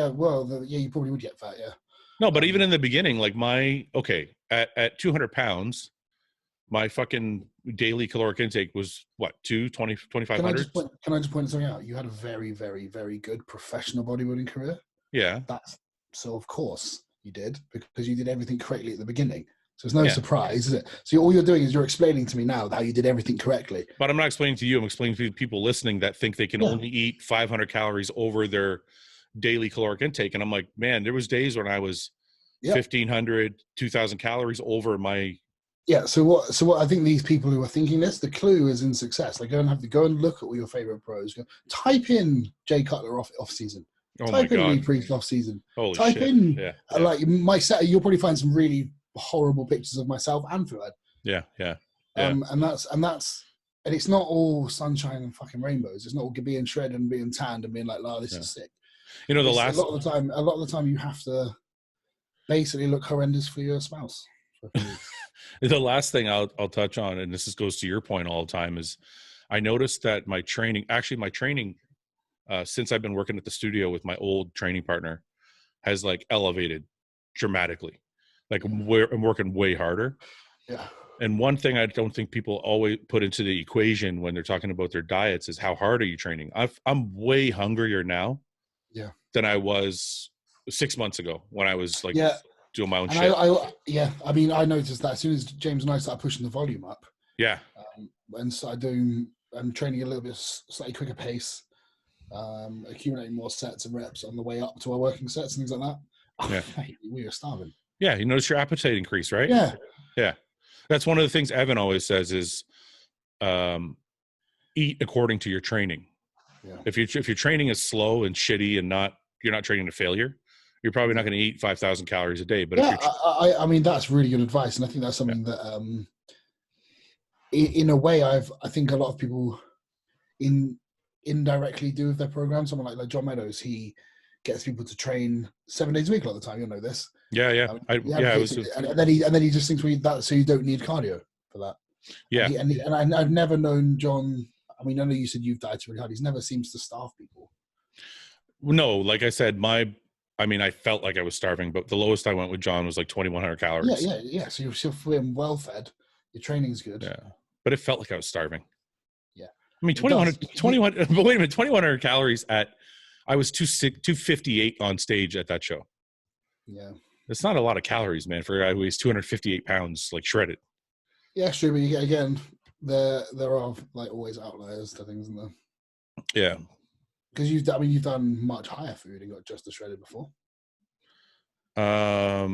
Well, you probably would get fat. Yeah. No, but even in the beginning, like at 200 pounds, my fucking daily caloric intake was what, 2,500? Can I just point something out? You had a very, very, very good professional bodybuilding career. Yeah. So of course you did, because you did everything correctly at the beginning. So it's no surprise, is it? So all you're doing is you're explaining to me now how you did everything correctly. But I'm not explaining to you. I'm explaining to people listening that think they can only eat 500 calories over their daily caloric intake. And I'm like, man, there was days when I was 1,500, 2,000 calories over my. Yeah. So what I think these people who are thinking this, the clue is in success. Like, go and look at all your favorite pros. Type in Jay Cutler off season. Oh Type my in God. Lee Priest off season. Holy Type shit. in like my set. You'll probably find some really horrible pictures of myself and Fouad. Yeah. And it's not all sunshine and fucking rainbows. It's not all being shredded and being tanned and being like, "Oh, this is sick." You know, a lot of the time, you have to basically look horrendous for your spouse. The last thing I'll touch on, and this goes to your point all the time, is I noticed that my training, since I've been working at the studio with my old training partner, has like elevated dramatically. Like I'm working way harder. Yeah. And one thing I don't think people always put into the equation when they're talking about their diets is how hard are you training? I'm way hungrier now than I was 6 months ago when I was like doing my own shit. I mean, I noticed that as soon as James and I started pushing the volume up. Yeah. And started training a little bit slightly quicker pace, accumulating more sets and reps on the way up to our working sets and things like that. Yeah. Mate, we were starving. Yeah, you notice your appetite increase, right? Yeah. That's one of the things Evan always says is eat according to your training. Yeah. If your training is slow and shitty and you're not training to failure, you're probably not going to eat 5,000 calories a day. But I mean, that's really good advice, and I think that's something that in a way I think a lot of people indirectly do with their program. Someone like John Meadows, he gets people to train 7 days a week a lot of the time. You know this. Yeah. And then he just thinks that so you don't need cardio for that. Yeah. And I've never known John. I mean, I know you said you've dieted really hard. He never seems to starve people. No, like I said, I felt like I was starving, but the lowest I went with John was like 2,100 calories. Yeah. So you're still feeling well fed. Your training's good. Yeah, but it felt like I was starving. Yeah. I mean, 21. But wait a minute, 2,100 calories I was 258 on stage at that show. Yeah. It's not a lot of calories, man, for a guy who weighs 258 pounds, like shredded. Yeah, sure. But again, there are like always outliers to things, isn't there? Yeah. Because you've done much higher food and got just as shredded before. Yeah,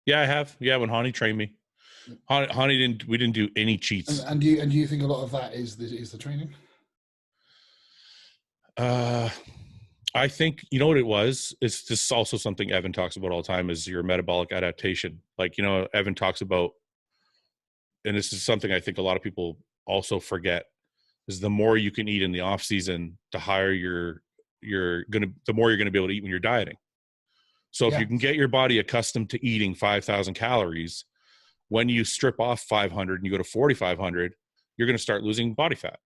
I have. Yeah, when Haney trained me, we didn't do any cheats. And do you think a lot of that is the training? I think, you know what it was? It's just also something Evan talks about all the time is your metabolic adaptation. Like, you know, Evan talks about, and this is something I think a lot of people also forget, is the more you can eat in the off season, the higher the more you're going to be able to eat when you're dieting. So if you can get your body accustomed to eating 5,000 calories, when you strip off 500 and you go to 4,500, you're going to start losing body fat.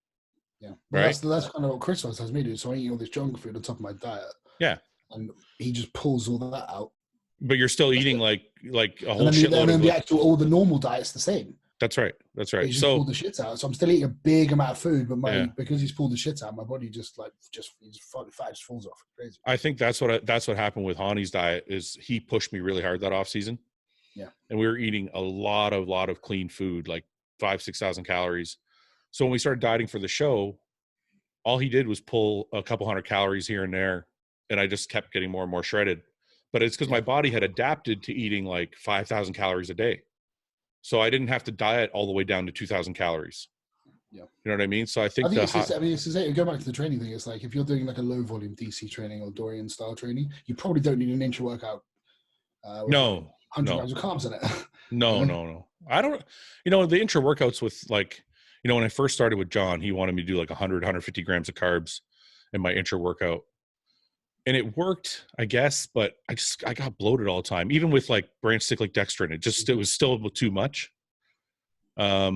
Yeah. Well, right? that's kind of what Chris has me do. So I eat all this junk food on top of my diet. Yeah. And he just pulls all that out. But you're still eating like a whole shitload and then of the actual, all the normal diet's the same. That's right. He's just pulled the shit out. So I'm still eating a big amount of food, but because he's pulled the shit out, my body fat just falls off. Crazy. I think that's what happened with Haney's diet is he pushed me really hard that off season. Yeah. And we were eating a lot of clean food, like 5,000-6,000 calories. So when we started dieting for the show, all he did was pull a couple hundred calories here and there, and I just kept getting more and more shredded. But it's because my body had adapted to eating like 5,000 calories a day. So I didn't have to diet all the way down to 2,000 calories. Yeah. You know what I mean? So I think go back to the training thing. It's like if you're doing like a low volume DC training or Dorian style training, you probably don't need an intra workout. 100 grams of carbs in it. No. I don't, the intra workouts with like, when I first started with John, he wanted me to do like 150 grams of carbs in my intra workout. And it worked, I guess, but I got bloated all the time. Even with like branch cyclic dextrin, it was still too much. I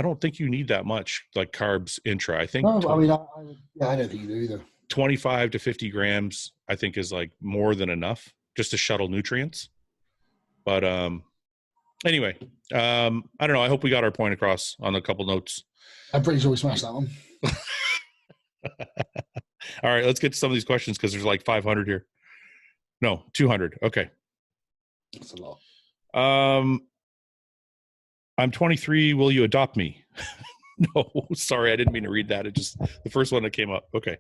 don't think you need that much like carbs intra. I think. No, I don't think you do either. 25 to 50 grams, I think, is like more than enough just to shuttle nutrients. But anyway, I don't know. I hope we got our point across on a couple notes. I'm pretty sure we smashed that one. All right, let's get to some of these questions because there's like 500 here. No, 200. Okay. That's a lot. I'm 23. Will you adopt me? No, sorry. I didn't mean to read that. It just the first one that came up. Okay.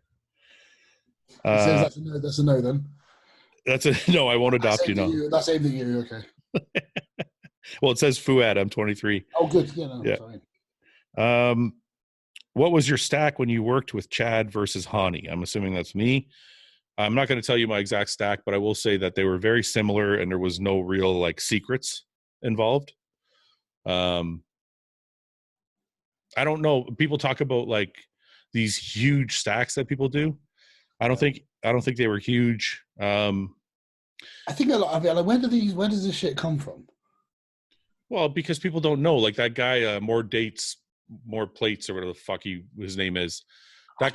That's a no then. That's a no. I won't adopt you. No. That's aimed at you. Okay. Well, it says Fouad. I'm 23. Oh, good. Yeah. No, yeah. Sorry. What was your stack when you worked with Chad versus Haney? I'm assuming that's me. I'm not going to tell you my exact stack, but I will say that they were very similar and there was no real like secrets involved. I don't know. People talk about like these huge stacks that people do. I don't think they were huge. I think a lot of it, like, where does this shit come from? Well, because people don't know. Like that guy, more dates, more plates, or whatever the fuck his name is. That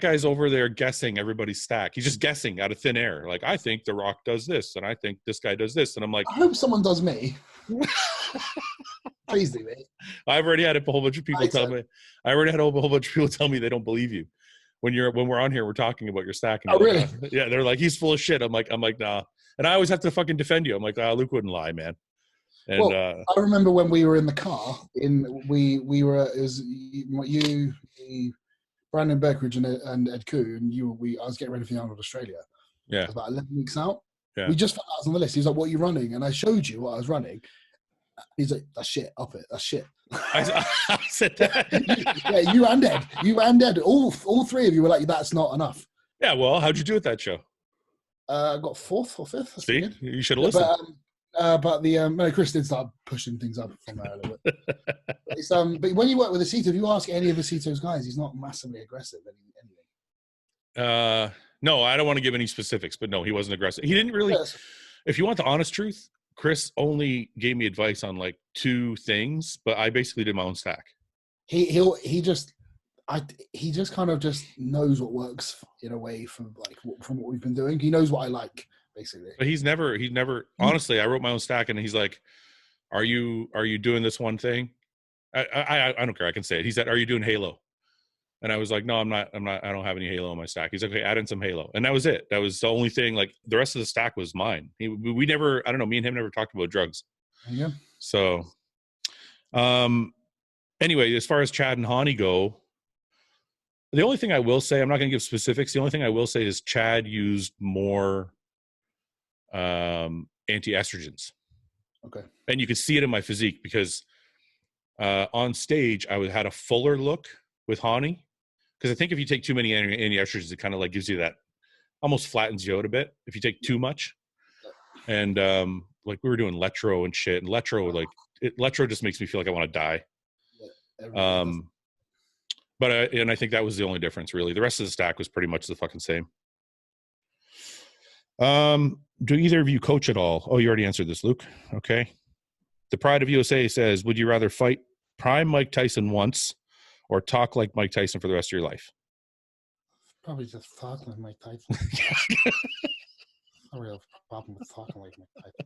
guy's over there guessing everybody's stack. He's just guessing out of thin air. Like, I think The Rock does this, and I think this guy does this, and I'm like, I hope someone does me. Please do me. I've already had a whole bunch of people tell me. I already had a whole bunch of people tell me they don't believe you when we're on here. We're talking about your stack. And oh, really? Like, yeah, they're like, he's full of shit. I'm like, nah. And I always have to fucking defend you. I'm like, Luke wouldn't lie, man. And, well, I remember when we were in the car. We were it was you, Brandon Beckridge, and Ed Koo, and I was getting ready for the Arnold Australia. Yeah, it was about 11 weeks out. Yeah. We just found out on the list. He was like, "What are you running?" And I showed you what I was running. He's like, "That's shit. Up it. That's shit." I said that. Yeah, you and Ed, all three of you were like, "That's not enough." Yeah. Well, how'd you do at that show? I got 4th or 5th. See, you should have listened. But Chris did start pushing things up from there a little bit. But when you work with Aceto, if you ask any of Aceto's guys, he's not massively aggressive. Anything. No, I don't want to give any specifics, but no, he wasn't aggressive. He didn't really. Yes. If you want the honest truth, Chris only gave me advice on like 2 things, but I basically did my own stack. He just kind of just knows what works in a way from what we've been doing. He knows what I like. Basically. But he's never honestly, I wrote my own stack and he's like, are you doing this one thing? I don't care. I can say it. He said, are you doing Halo? And I was like, no, I'm not. I don't have any Halo on my stack. He's like, okay, add in some Halo. And that was it. That was the only thing. Like the rest of the stack was mine. We never, I don't know. Me and him never talked about drugs. Yeah. So, anyway, as far as Chad and Haney go, the only thing I will say, I'm not going to give specifics. The only thing I will say is Chad used more anti-estrogens. Okay. And you could see it in my physique because on stage I had a fuller look with Haney, because I think if you take too many anti-estrogens, it kind of like gives you that, almost flattens you out a bit if you take too much. And like we were doing Letro and shit, and Letro just makes me feel like I want to die. But I think that was the only difference really. The rest of the stack was pretty much the fucking same. Do either of you coach at all? Oh, you already answered this, Luke. Okay. The Pride of USA says, would you rather fight Prime Mike Tyson once or talk like Mike Tyson for the rest of your life? Probably just talk like Mike Tyson. I really have a problem with talking like Mike Tyson.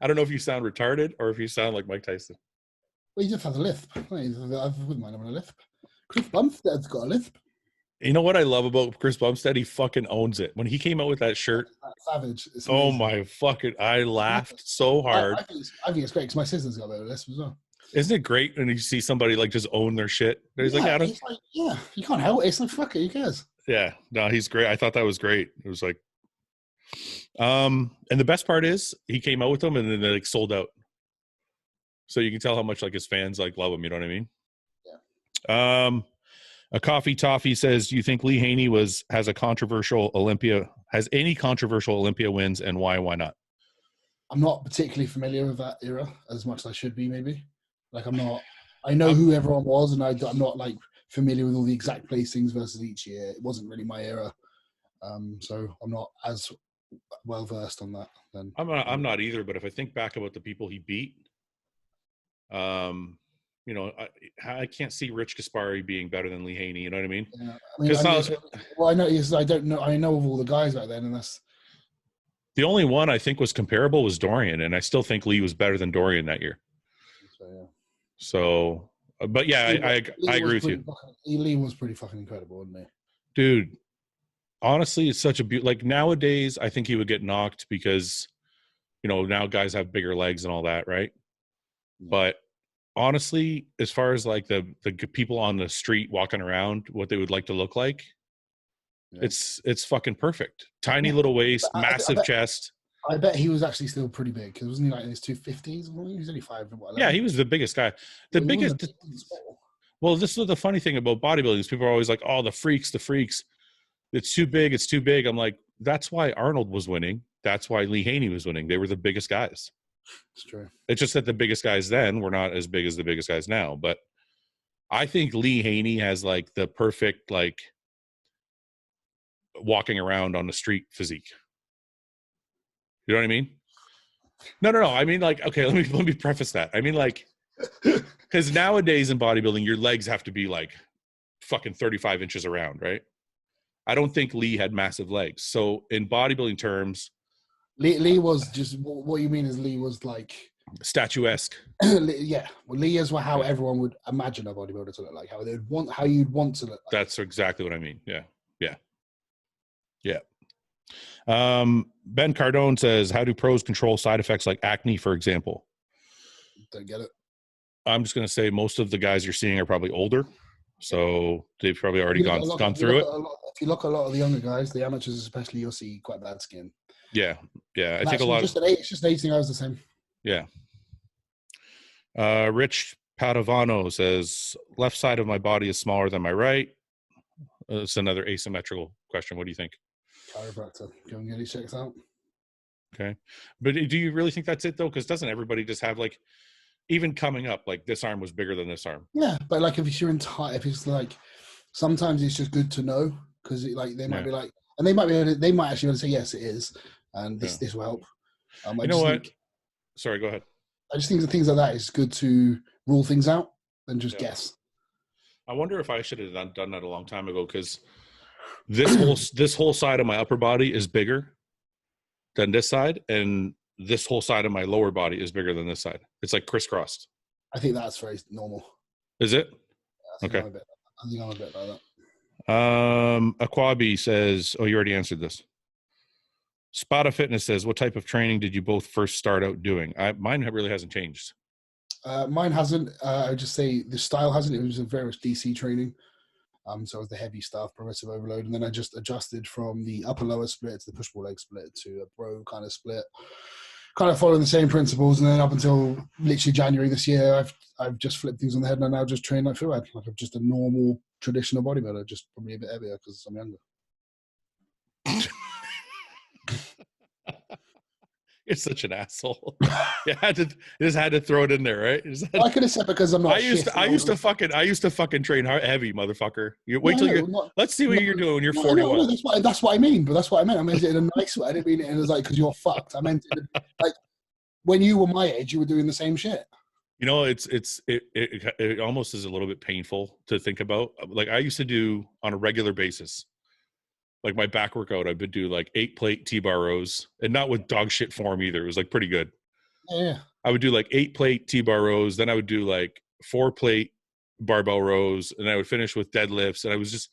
I don't know if you sound retarded or if you sound like Mike Tyson. Well, he just has a lisp. I wouldn't mind having a lisp. Chris Bumstead's got a lisp. You know what I love about Chris Bumstead? He fucking owns it. When he came out with that shirt, savage. Oh my fucking! I laughed so hard. I think it's great because my sister's got a lisp as well. Isn't it great when you see somebody like just own their shit? He's like, yeah, you can't help it. It's like, fuck it, who cares? Yeah, no, he's great. I thought that was great. It was like, and the best part is he came out with them and then they like sold out. So you can tell how much like his fans like love him. You know what I mean? Yeah. A coffee toffee says, do you think Lee Haney has any controversial Olympia wins, and why not? I'm not particularly familiar with that era as much as I should be, maybe. Like I know who everyone was, and I'm not like familiar with all the exact placings versus each year. It wasn't really my era. So I'm not as well versed on that. Then I'm not either, but if I think back about the people he beat, you know, I can't see Rich Gaspari being better than Lee Haney. You know what I mean? Yeah. I know. I don't know. I know of all the guys back then, and that's the only one I think was comparable was Dorian, and I still think Lee was better than Dorian that year. So, but yeah, I agree with you. Lee was pretty fucking incredible, wasn't he? Dude, honestly, it's such a like nowadays. I think he would get knocked because, you know, now guys have bigger legs and all that, right? Yeah. But honestly, as far as like the people on the street walking around, what they would like to look like, yeah. It's fucking perfect. Tiny little waist, massive chest. I bet he was actually still pretty big because wasn't he like in his 250s? He was only 5. Yeah, he was the biggest guy. Well, this is the funny thing about bodybuilding is people are always like, "Oh, the freaks." It's too big. It's too big. I'm like, that's why Arnold was winning. That's why Lee Haney was winning. They were the biggest guys. It's true. It's just that the biggest guys then were not as big as the biggest guys now. But I think Lee Haney has like the perfect like walking around on the street physique. You know what I mean? No. I mean, like, okay, let me preface that. I mean, like, because nowadays in bodybuilding, your legs have to be like fucking 35 inches around, right? I don't think Lee had massive legs. So in bodybuilding terms, Lee was just what you mean is Lee was like statuesque. Yeah, well, Lee is how everyone would imagine a bodybuilder to look like, how you'd want to look like. That's exactly what I mean. Yeah. Ben Cardone says, how do pros control side effects like acne, for example? Don't get it. I'm just going to say most of the guys you're seeing are probably older, so they've probably already gone through it. If you look at a lot of the younger guys, the amateurs especially, you'll see quite bad skin. Yeah. I think a lot of it's just aging. I was the same. Yeah. Rich Padovano says, left side of my body is smaller than my right. It's another asymmetrical question. What do you think? Chiropractor. Go and get these checks out. Okay. But do you really think that's it, though? Because doesn't everybody just have, like, even coming up, like, this arm was bigger than this arm? Yeah, but, like, if it's like, sometimes it's just good to know, because, like, they might be like, and they might actually be able to say, yes, it is, and this will help. You know what? Sorry, go ahead. I just think that things like that is good to rule things out than just guess. I wonder if I should have done that a long time ago, because this whole side of my upper body is bigger than this side, and this whole side of my lower body is bigger than this side. It's like crisscrossed. I think that's very normal. Is it? Yeah, I think I'm a bit like that. Aquabi says, oh, you already answered this. Spada Fitness says, what type of training did you both first start out doing? Mine really hasn't changed. Mine hasn't. I would just say the style hasn't. It was a very much DC training. So it was the heavy stuff, progressive overload. And then I just adjusted from the upper-lower split to the push-pull leg split to a bro kind of split. Kind of following the same principles. And then up until literally January this year, I've just flipped things on the head and I now just train like Fouad. Like I'm just a normal, traditional bodybuilder, just probably a bit heavier because I'm younger. You're such an asshole. You just had to throw it in there, right? I could have said because I'm not. I used to fucking train heavy, motherfucker. Let's see what you're doing when you're 41. No, that's what I mean. But that's what I meant. I meant it in a nice way. I didn't mean it as like because you're fucked. I meant it like when you were my age, you were doing the same shit. You know, it almost is a little bit painful to think about. Like I used to do on a regular basis, like my back workout, I would do like 8-plate T-bar rows, and not with dog shit form either. It was like pretty good. Yeah. I would do like 8-plate T-bar rows. Then I would do like 4-plate barbell rows, and I would finish with deadlifts. And I was just,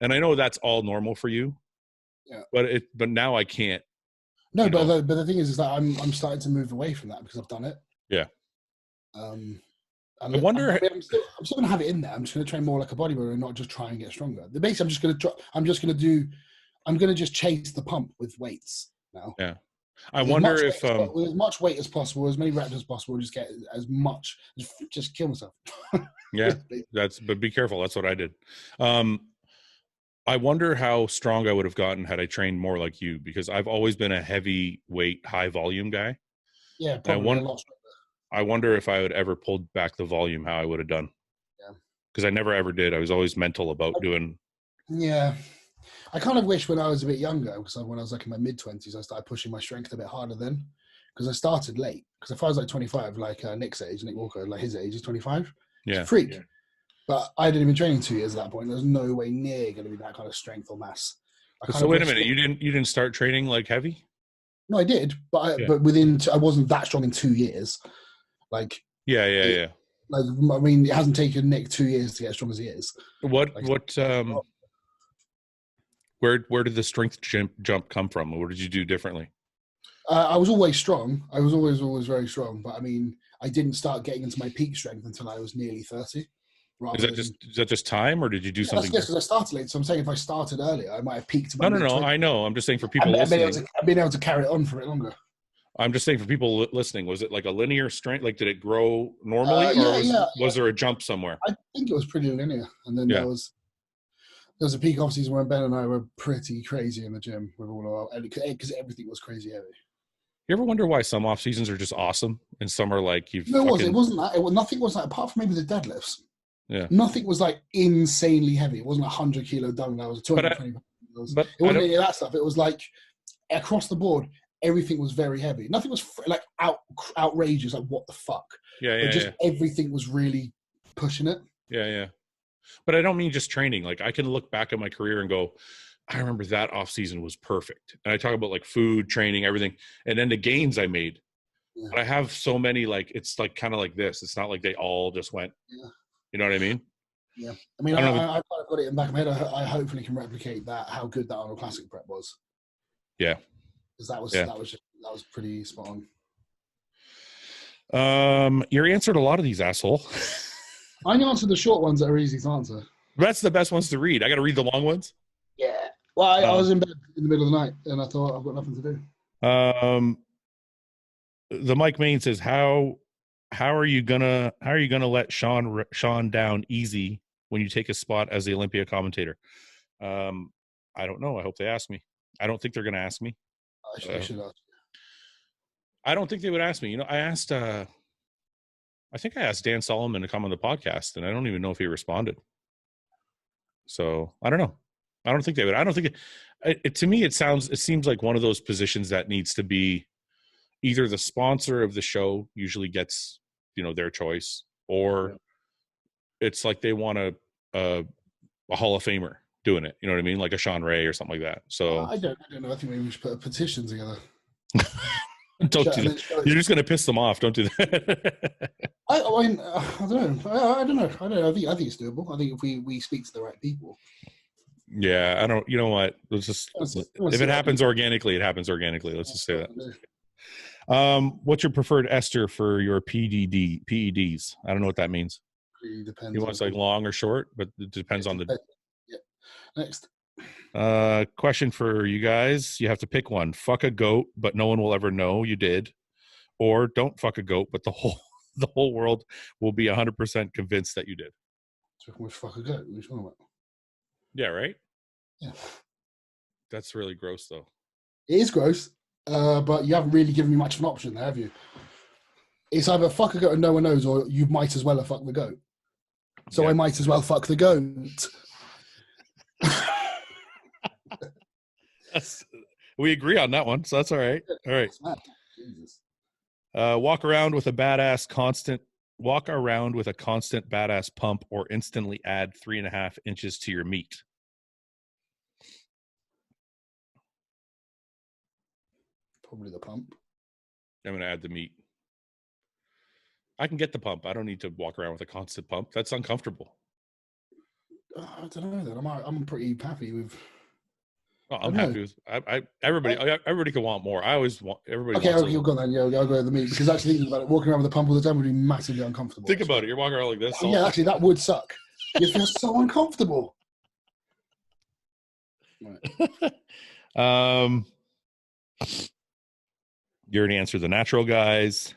and I know that's all normal for you. Yeah. But now I can't. No, but the thing is that I'm starting to move away from that because I've done it. Yeah. I wonder. I'm still gonna have it in there. I'm just gonna train more like a bodybuilder and not just try and get stronger. Basically, I'm gonna just chase the pump with weights now. Yeah. I wonder if with as much weight as possible, as many reps as possible, just get as much, just kill myself. Yeah, but be careful. That's what I did. I wonder how strong I would have gotten had I trained more like you, because I've always been a heavy weight, high volume guy. Yeah, probably a lot stronger. I wonder if I would ever pulled back the volume, how I would have done. Yeah. Because I never ever did. I was always mental about doing. Yeah. I kind of wish when I was a bit younger, because when I was like in my mid-20s, I started pushing my strength a bit harder then. Because I started late. Because if I was like 25, like Nick's age, Nick Walker, like his age is 25. Yeah. He's a freak. Yeah. But I hadn't been training 2 years at that point. There's no way near going to be that kind of strength or mass. So wait a minute, you didn't start training like heavy? No, I did, but I wasn't that strong in 2 years. Like yeah. Like I mean, it hasn't taken Nick 2 years to get as strong as he is. Where did the strength jump come from? What did you do differently? I was always strong. I was always very strong. But I mean, I didn't start getting into my peak strength until I was nearly 30. Is that just time, or did you do something? That's because I started late. So I'm saying if I started earlier, I might have peaked. No. I know. I'm just saying for people listening. I've been able to carry it on for it longer. I'm just saying for people listening, was it like a linear strength? Like, did it grow normally, was there a jump somewhere? I think it was pretty linear, and then there was a peak off season when Ben and I were pretty crazy in the gym with all our, because everything was crazy heavy. You ever wonder why some off seasons are just awesome and some are like it wasn't that. Nothing was that apart from maybe the deadlifts. Yeah. Nothing was like insanely heavy. It wasn't 100 kilo dumbbell. It was 220 pounds. It wasn't any of that stuff. It was like across the board, everything was very heavy. Nothing was like outrageous. Like what the fuck? Everything was really pushing it. Yeah. But I don't mean just training. Like I can look back at my career and go, I remember that off season was perfect. And I talk about like food, training, everything, and then the gains I made. Yeah. But I have so many, like it's like kind of like this. It's not like they all just went. Yeah. You know what I mean? Yeah. I mean, I kind of got it in the back of my head. I hopefully can replicate that, how good that Arnold Classic prep was. Yeah. Because that was pretty spot on. You answered a lot of these, asshole. I answered the short ones that are easy to answer. That's the best ones to read. I got to read the long ones? Yeah. Well, I was in bed in the middle of the night, and I thought I've got nothing to do. The Mike Main says, How are you gonna let Sean down easy when you take a spot as the Olympia commentator? I don't know. I hope they ask me. I don't think they're gonna ask me. I should ask. I don't think they would ask me. You know, I asked. I think I asked Dan Solomon to come on the podcast, and I don't even know if he responded. So I don't know. I don't think they would. I don't think it to me. It seems like one of those positions that needs to be either the sponsor of the show usually gets, their choice, or it's like they want a Hall of Famer doing it. You know what I mean? Like a Sean Ray or something like that. So I don't know. I think maybe we should put a petition together. Don't do that. You're just going to piss them off. Don't do that. I don't know. I think it's doable. I think if we speak to the right people. Yeah, I don't. You know what? Let's just if it happens organically, it happens organically. Let's just say that. What's your preferred ester for your PEDs? I don't know what that means. It depends. You want it's like long or short, but it depends on the. Yeah. Next. Question for you guys. You have to pick one. Fuck a goat, but no one will ever know you did, or don't fuck a goat, but the whole world will be 100% convinced that you did. Which fuck a goat? What are you talking about? Yeah, right? Yeah. That's really gross, though. It is gross, but you haven't really given me much of an option there, have you? It's either fuck a goat and no one knows, or you might as well have fucked the goat. So yeah. I might as well fuck the goat. We agree on that one, so that's all right. All right. Jesus. Walk around with a badass constant walk around with a constant badass pump or instantly add 3.5 inches to your meat? Probably the pump. I'm going to add the meat. I can get the pump. I don't need to walk around with a constant pump. That's uncomfortable. I don't know that. I'm pretty happy with. Oh, I'm happy with. Everybody can want more. I always want everybody. Okay, you'll go then. Yeah, I'll go with the meat because actually thinking about it, walking around with a pump all the time would be massively uncomfortable. Think about it. You're walking around like this. Oh, yeah, actually, that would suck. You feel so uncomfortable. Right. You already answered the natural guys.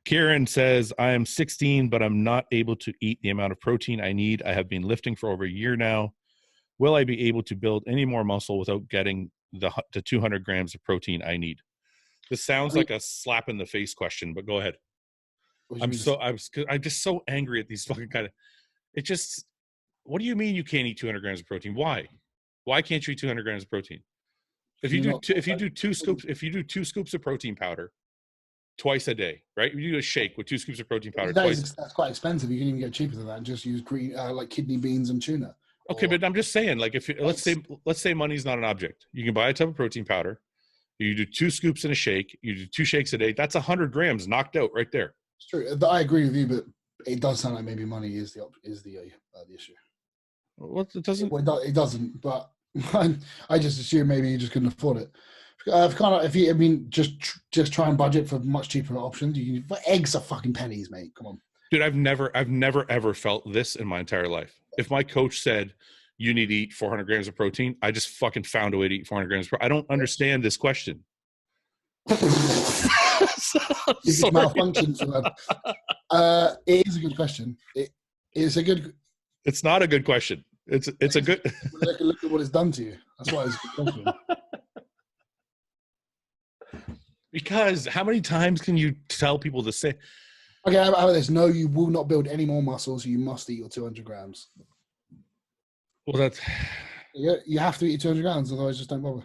Kieran says, I am 16, but I'm not able to eat the amount of protein I need. I have been lifting for over a year now. Will I be able to build any more muscle without getting the 200 grams of protein I need? This sounds like a slap in the face question, but go ahead. I'm just so angry at these fucking kind of. It just. What do you mean you can't eat 200 grams of protein? Why? Why can't you eat 200 grams of protein? If you do two scoops of protein powder twice a day, right? You do a shake with 2 scoops of protein powder twice. That's quite expensive. You can even get cheaper than that and just use green, like kidney beans and tuna. Okay, but I'm just saying, like, if let's say money's not an object, you can buy a tub of protein powder. You do 2 scoops in a shake. You do 2 shakes a day. That's 100 grams knocked out right there. It's true. I agree with you, but it does sound like maybe money is the issue. Well, it doesn't. It doesn't, but I just assume maybe you just couldn't afford it. Just try and budget for much cheaper options. Eggs are fucking pennies, mate. Come on, dude. I've never ever felt this in my entire life. If my coach said you need to eat 400 grams of protein, I just fucking found a way to eat 400 grams. I don't understand this question. It's malfunctions. It is a good question. It's a good. It's not a good question. It's a good. Look at what it's done to you. That's why it's a good question. Because how many times can you tell people to say? Okay, how about this? No, you will not build any more muscles. You must eat your 200 grams. Well, that's. You have to eat 200 grams, otherwise just don't bother. I'm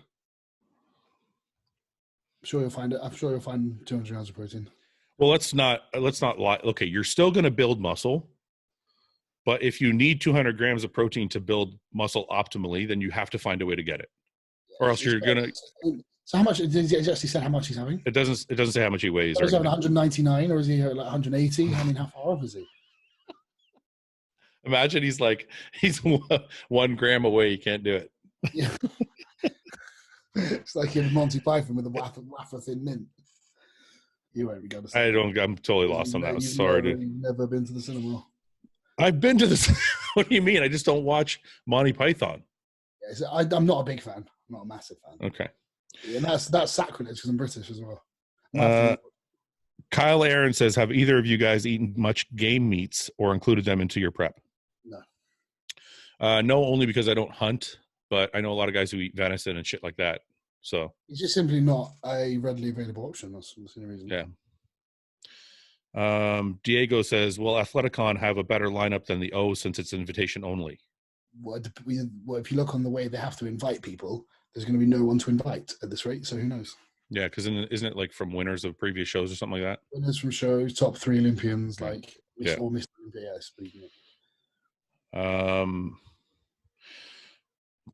sure you'll find it. I'm sure you'll find 200 grams of protein. Well, let's not lie. Okay, you're still going to build muscle, but if you need 200 grams of protein to build muscle optimally, then you have to find a way to get it, or else you're going to. So how much? Did he actually say how much he's having? It doesn't say how much he weighs. Is he having 199 or is he like 180? I mean, how far off is he? Imagine he's 1 gram away. He can't do it. Yeah. It's like in Monty Python with the wafer thin mint. You won't be going to see I'm totally lost on that. I'm sorry, dude. You've never been to the cinema. I've been to the. What do you mean? I just don't watch Monty Python. Yeah, so I'm not a big fan. I'm not a massive fan. Okay. Yeah, and that's sacrilege because I'm British as well. Kyle Aaron says, have either of you guys eaten much game meats or included them into your prep? No. No, only because I don't hunt, but I know a lot of guys who eat venison and shit like that. So it's just simply not a readily available option. That's the only reason. Yeah. Diego says, will Athleticon have a better lineup than the O since it's invitation only? Well, if you look on the way they have to invite people, there's going to be no one to invite at this rate, so who knows? Yeah, because isn't it like from winners of previous shows or something like that? Winners from shows, top 3 Olympians, or Mr. Olympia, speaking of.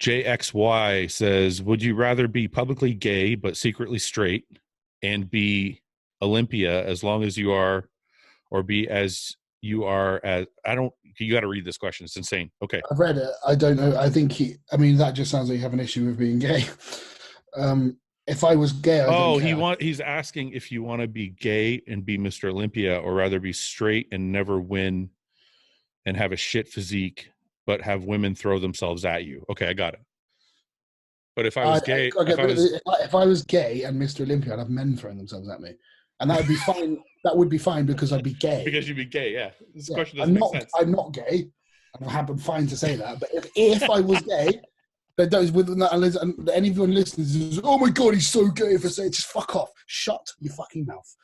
JXY says, would you rather be publicly gay but secretly straight and be Olympia as long as you are, or be as you are as you got to read this question. It's insane. Okay. I've read it. I don't know. I think that just sounds like you have an issue with being gay. If I was gay, he's asking if you want to be gay and be Mr. Olympia or rather be straight and never win and have a shit physique, but have women throw themselves at you. Okay. I got it. But if I was gay, if I was gay and Mr. Olympia, I'd have men throwing themselves at me. And that would be fine. That would be fine because I'd be gay. Because you'd be gay, yeah. This question doesn't make sense. I'm not gay, and I'm fine to say that. But if I was gay, and anyone listening says, "Oh my god, he's so gay," if I say, just fuck off, shut your fucking mouth.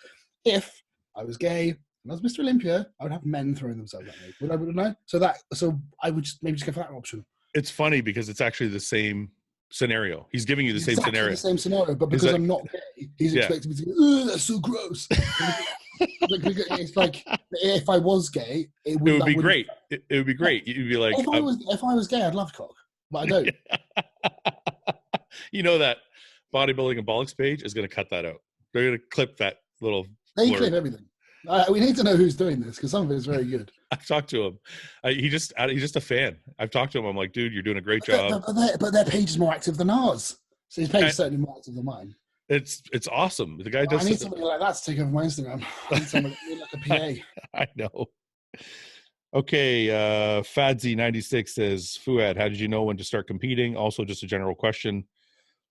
If I was gay and I was Mr. Olympia, I would have men throwing themselves at me. Would I know? So I would maybe just go for that option. It's funny because it's actually the same scenario. He's giving you the same scenario. The same scenario, but because I'm not gay, he's expecting me to go, "Oh, that's so gross." It's like if I was gay, it would be great. It would be great. You'd be like, if I was gay, I'd love cock, but I don't. You know that Bodybuilding and Bollocks page is going to cut that out. They're going to clip that little. They clip everything. We need to know who's doing this because some of it is very good. I've talked to him. He's just a fan. I've talked to him. I'm like, dude, you're doing a great job. But their page is more active than ours. So his page is certainly more active than mine. It's awesome. The guy does. I need somebody like that to take over my Instagram. I need somebody like a PA. I know. Okay, Fadzi96 says, Fouad, how did you know when to start competing? Also, just a general question.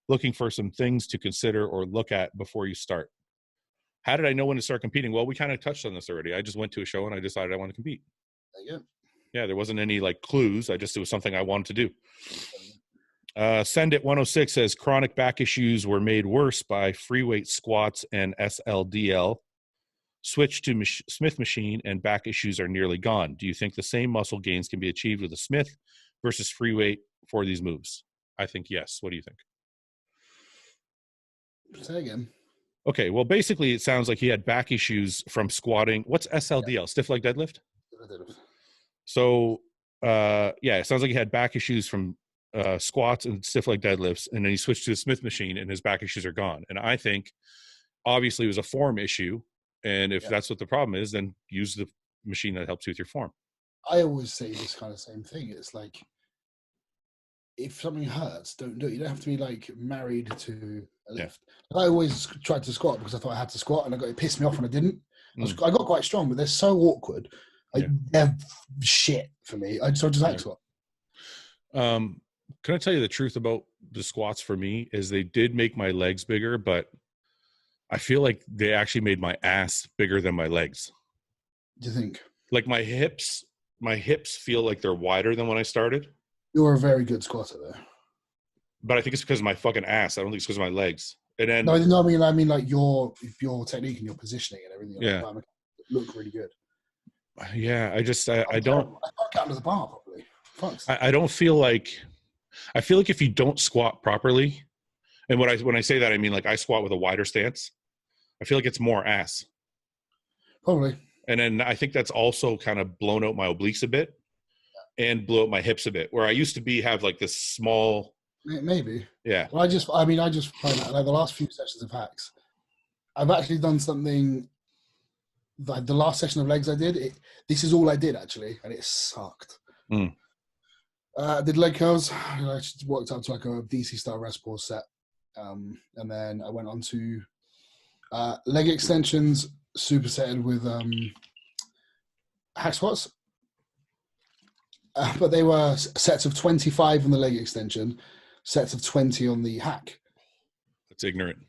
Looking for some things to consider or look at before you start. How did I know when to start competing? Well, we kind of touched on this already. I just went to a show and I decided I want to compete. There you go. Yeah, there wasn't any like clues. It was something I wanted to do. Send It 106 says chronic back issues were made worse by free weight squats and SLDL. Switch to Smith machine and back issues are nearly gone. Do you think the same muscle gains can be achieved with a Smith versus free weight for these moves? I think yes. What do you think? Say again. Okay, well, basically, it sounds like he had back issues from squatting. What's SLDL? Yeah. Stiff leg deadlift? So, it sounds like he had back issues from squats and stiff leg deadlifts, and then he switched to the Smith machine, and his back issues are gone. And I think, obviously, it was a form issue, and if that's what the problem is, then use the machine that helps you with your form. I always say this kind of same thing. It's like, if something hurts, don't do it. You don't have to be like married to a lift. Yeah. I always tried to squat because I thought I had to squat, and it pissed me off when I didn't. I got quite strong, but they're so awkward. They're shit for me. I just like squat. Can I tell you the truth about the squats for me is they did make my legs bigger, but I feel like they actually made my ass bigger than my legs. Do you think? Like my hips feel like they're wider than when I started. You're a very good squatter, though. But I think it's because of my fucking ass. I don't think it's because of my legs. And then no, I mean like your technique and your positioning and everything. Yeah, like look really good. Yeah, I don't. I can't get under the bar properly. I don't feel like. I feel like if you don't squat properly, and when I say that, I mean like I squat with a wider stance. I feel like it's more ass. Probably. And then I think that's also kind of blown out my obliques a bit. And blew up my hips a bit, where I used to have like this small. Maybe. Yeah. Well, I just find that like the last few sessions of hacks, I've actually done something. Like the last session of legs I did, this is all I did actually, and it sucked. I did leg curls. I just worked up to like a DC style rest pause set, and then I went on to leg extensions, supersetted with hack squats. But they were sets of 25 on the leg extension, sets of 20 on the hack. That's ignorant.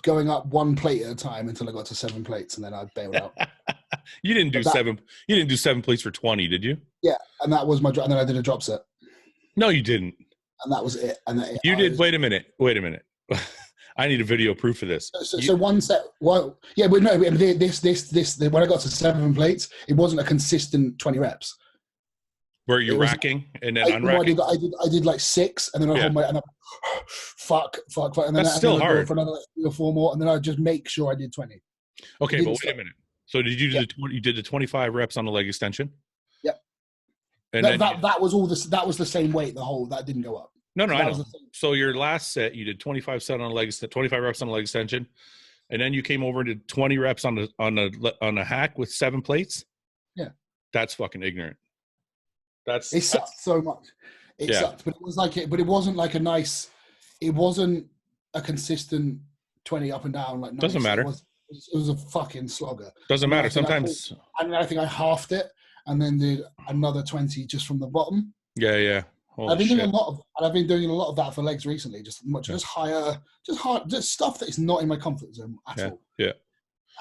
Going up one plate at a time until I got to 7 plates, and then I bailed out. You didn't do 7. You didn't do 7 plates for 20, did you? Yeah, and that was my drop. And then I did a drop set. No, you didn't. And that was it. And you did. Wait a minute. I need a video proof of this. So one set. Well, yeah, but no. This. When I got to 7 plates, it wasn't a consistent 20 reps. Where you're racking and then unracking? I did like 6, and then I hold my, and I'm fuck, and then that's still hard. For another 3 or 4 more, and then I just make sure I did 20. Okay, but wait a minute. So did you do you did the 25 reps on the leg extension? Yep. And that was all this. That was the same weight. That didn't go up. No, I know. So your last set, you did 25 reps on the leg extension, and then you came over and did 20 reps on the hack with 7 plates. Yeah. That's fucking ignorant. It sucked so much. It sucked, but it was like it. But it wasn't like a nice. It wasn't a consistent 20 up and down. Like doesn't matter. It was a fucking slogger. Doesn't matter. Sometimes. I think I halved it and then did another 20 just from the bottom. Yeah. I've been doing a lot of that for legs recently. Just higher, just stuff that is not in my comfort zone at all. Yeah.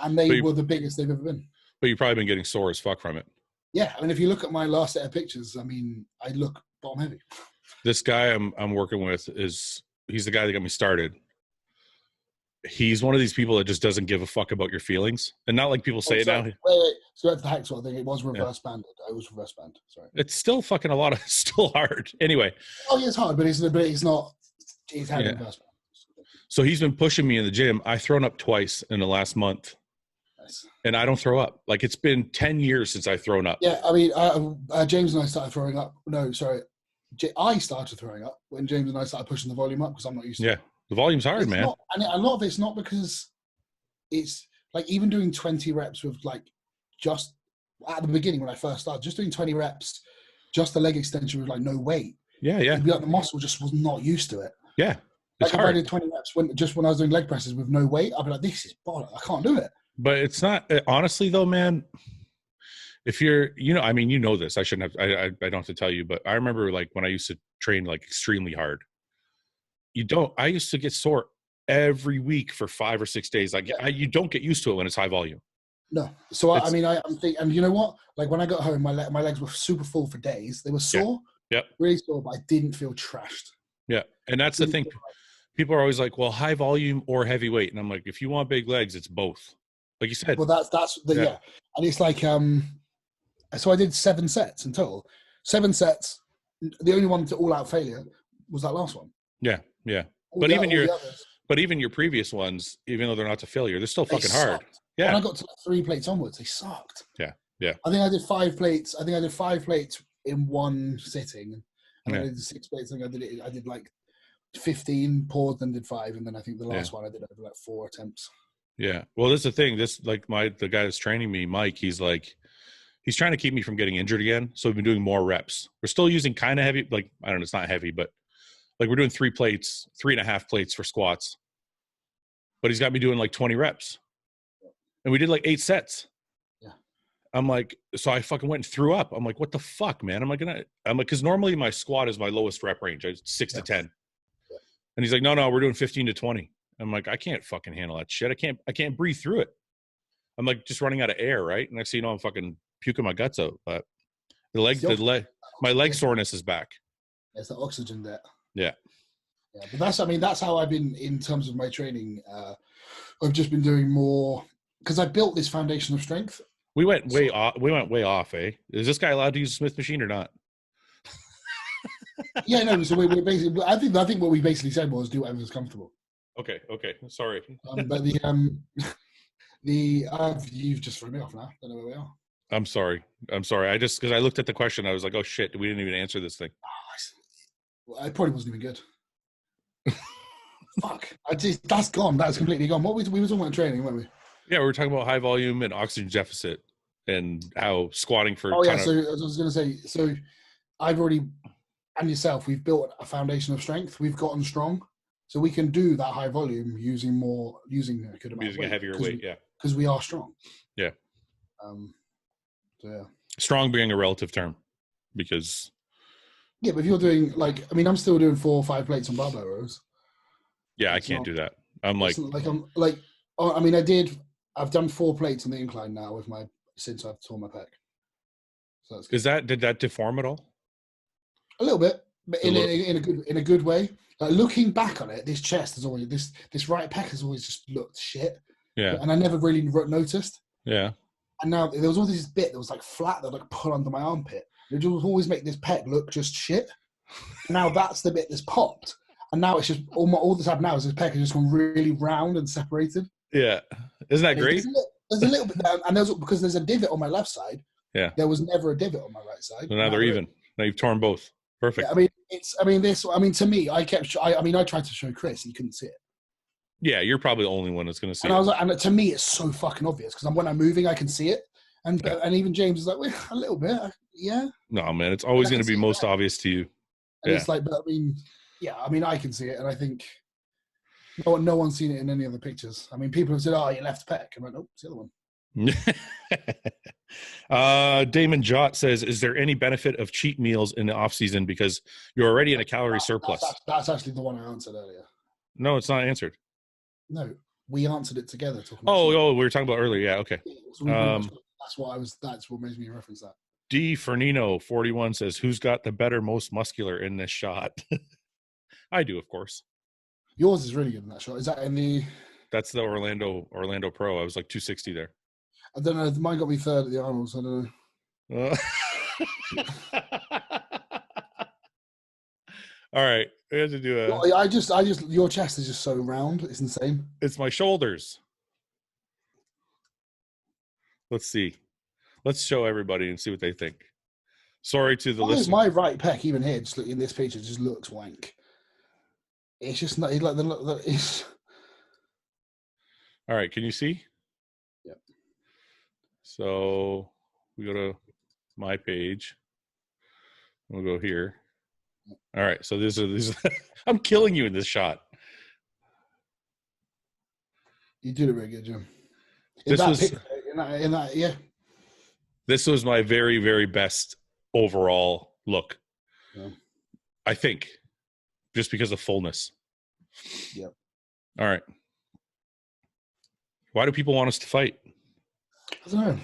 And they were the biggest they've ever been. But you've probably been getting sore as fuck from it. Yeah, I mean, if you look at my last set of pictures, I mean, I look bottom heavy. This guy I'm working with he's the guy that got me started. He's one of these people that just doesn't give a fuck about your feelings, and not like people say it now. Wait. So that's the hack sort of thing. It was reverse banded. I was reverse band. Sorry. It's still fucking still hard. Anyway. Oh yeah, it's hard, but it's not. He's had reverse band. So he's been pushing me in the gym. I've thrown up twice in the last month. Nice. And I don't throw up. Like, it's been 10 years since I've thrown up. Yeah, I mean, James and I started throwing up. No, sorry. I started throwing up when James and I started pushing the volume up because I'm not used to it. The volume's hard, man. And a lot of it's not because it's like even doing 20 reps with like just at the beginning when I first started, just doing 20 reps, just the leg extension with like no weight. Yeah. It'd be like the muscle just was not used to it. Yeah. Like if I did 20 reps when I was doing leg presses with no weight, I'd be like, this is bollocks. I can't do it. But it's not, honestly though, man, if you're, I mean, you know this, I shouldn't have, I don't have to tell you, but I remember like when I used to train like extremely hard, I used to get sore every week for 5 or 6 days. Like you don't get used to it when it's high volume. No. So I'm thinking, and you know what? Like when I got home, my legs were super full for days. They were sore. Yeah. Really sore, but I didn't feel trashed. Yeah. And that's the thing. People are always like, well, high volume or heavyweight. And I'm like, if you want big legs, it's both. Like you said. Well, that's yeah. And it's like, so I did 7 sets in total. 7 sets. The only one to all out failure was that last one. Yeah. Yeah. But even your previous ones, even though they're not to failure, they're still fucking hard. Yeah. When I got to 3 plates onwards, they sucked. Yeah. Yeah. I think I did 5 plates. I think I did 5 plates in one sitting. And I did 6 plates. I think I did like 15, paused and did 5. And then I think the last one I did over like 4 attempts. Yeah. Well, this is the thing. This like the guy that's training me, Mike, he's trying to keep me from getting injured again. So we've been doing more reps. We're still using kind of heavy, like, I don't know, it's not heavy, but like we're doing 3 plates, 3.5 plates for squats. But he's got me doing like 20 reps. And we did like 8 sets. Yeah. I'm like, so I fucking went and threw up. I'm like, what the fuck, man? I'm like, because normally my squat is my lowest rep range. I 6 to 10. Yeah. And he's like, no, we're doing 15 to 20. I'm like, I can't fucking handle that shit. I can't breathe through it. I'm like just running out of air, right? Next thing you know, I'm fucking puking my guts out. But my leg soreness is back. It's the oxygen there. Yeah. Yeah, but that's how I've been in terms of my training. I've just been doing more because I built this foundation of strength. We went way off, eh? Is this guy allowed to use a Smith machine or not? Yeah, no. So we basically, I think what we basically said was do whatever's comfortable. Okay. Sorry. But you've just thrown me off now. Don't know where we are. I'm sorry. Because I looked at the question, I was like, oh shit, we didn't even answer this thing. I probably wasn't even good. Fuck. That's gone. That's completely gone. We were talking about training, weren't we? Yeah, we were talking about high volume and oxygen deficit and how squatting for. Oh yeah. So I was going to say. So I've already, and yourself, we've built a foundation of strength. We've gotten strong, so we can do that high volume using a good amount of weight, a heavier weight. Yeah. Because we are strong. Yeah. So yeah. Strong being a relative term, because. Yeah, but if you're doing I'm still doing 4 or 5 plates on barbell rows. Yeah, I can't do that. I've done 4 plates on the incline now since I've torn my pec. So that's good. Did that deform at all? A little bit, but in a good way. Like looking back on it, this chest has always this right pec has always just looked shit. Yeah. And I never really noticed. Yeah. And now there was always this bit that was like flat that like pull under my armpit. It would always make this pec look just shit. Now that's the bit that's popped. And now it's just all that's happened now is this pec has just gone really round and separated. Yeah, isn't that great? There's a little bit there, and because there's a divot on my left side. Yeah, there was never a divot on my right side. So now they're even. Now you've torn both. Perfect. Yeah, to me, I tried to show Chris, he couldn't see it. Yeah, you're probably the only one that's going to see it. I was like, and to me, it's so fucking obvious because when I'm moving, I can see it, and even James is like, well, a little bit, yeah. No, man, it's always going to be most obvious to you. And it's like, but I can see it, and I think no one's seen it in any other pictures. I mean, people have said, "Oh, your left pec." I'm like, "Nope, it's the other one." Damon Jott says, "Is there any benefit of cheat meals in the off season because you're already in a calorie surplus?" That's actually the one I answered earlier. No, it's not answered. No, we answered it together. We were talking about earlier. Yeah, okay. So that's what makes me reference that. D. Fernino 41 says, "Who's got the better, most muscular in this shot?" I do, of course. Yours is really good in that shot. Is that in the? That's the Orlando Pro. I was like 260 there. I don't know. Mine got me 3rd at the Arnold's. I don't know. All right, we have to do a. I just. Your chest is just so round. It's insane. It's my shoulders. Let's see. Let's show everybody and see what they think. Sorry to the listeners. My right pec, even here, just in this picture, just looks wank. It's just not like it's. All right, can you see? Yep. So we go to my page. We'll go here. All right, so these. I'm killing you in this shot. You did it very good, Jim. Yeah. This was my very, very best overall look. Yeah. I think, just because of fullness. Yep. All right. Why do people want us to fight? I don't know.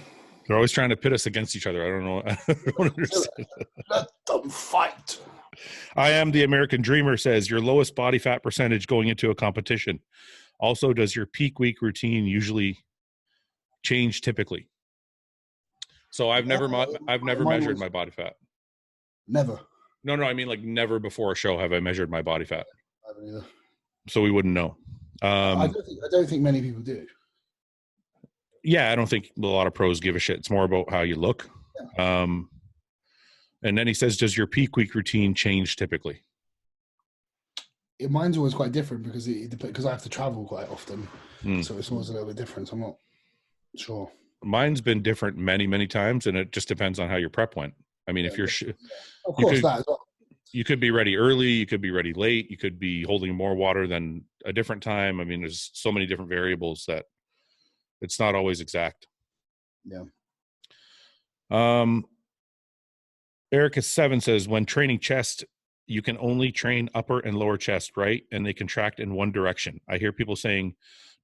They're always trying to pit us against each other. I don't know. I don't understand. Let them fight. I am the American Dreamer says your lowest body fat percentage going into a competition. Also, does your peak week routine usually change typically? So I've never measured my body fat. Never. No, I mean like never before a show have I measured my body fat. I haven't either. So we wouldn't know. I don't think many people do. Yeah, I don't think a lot of pros give a shit. It's more about how you look. Yeah. And then he says, does your peak week routine change typically? Mine's always quite different because I have to travel quite often. So it's always a little bit different. So I'm not sure. Mine's been different many, many times, and it just depends on how your prep went. I mean, if you're... Of course, that as well. You could be ready early, you could be ready late, you could be holding more water than a different time. I mean, there's so many different variables that it's not always exact. Yeah. Erica7 says, when training chest, you can only train upper and lower chest, right? And they contract in one direction. I hear people saying,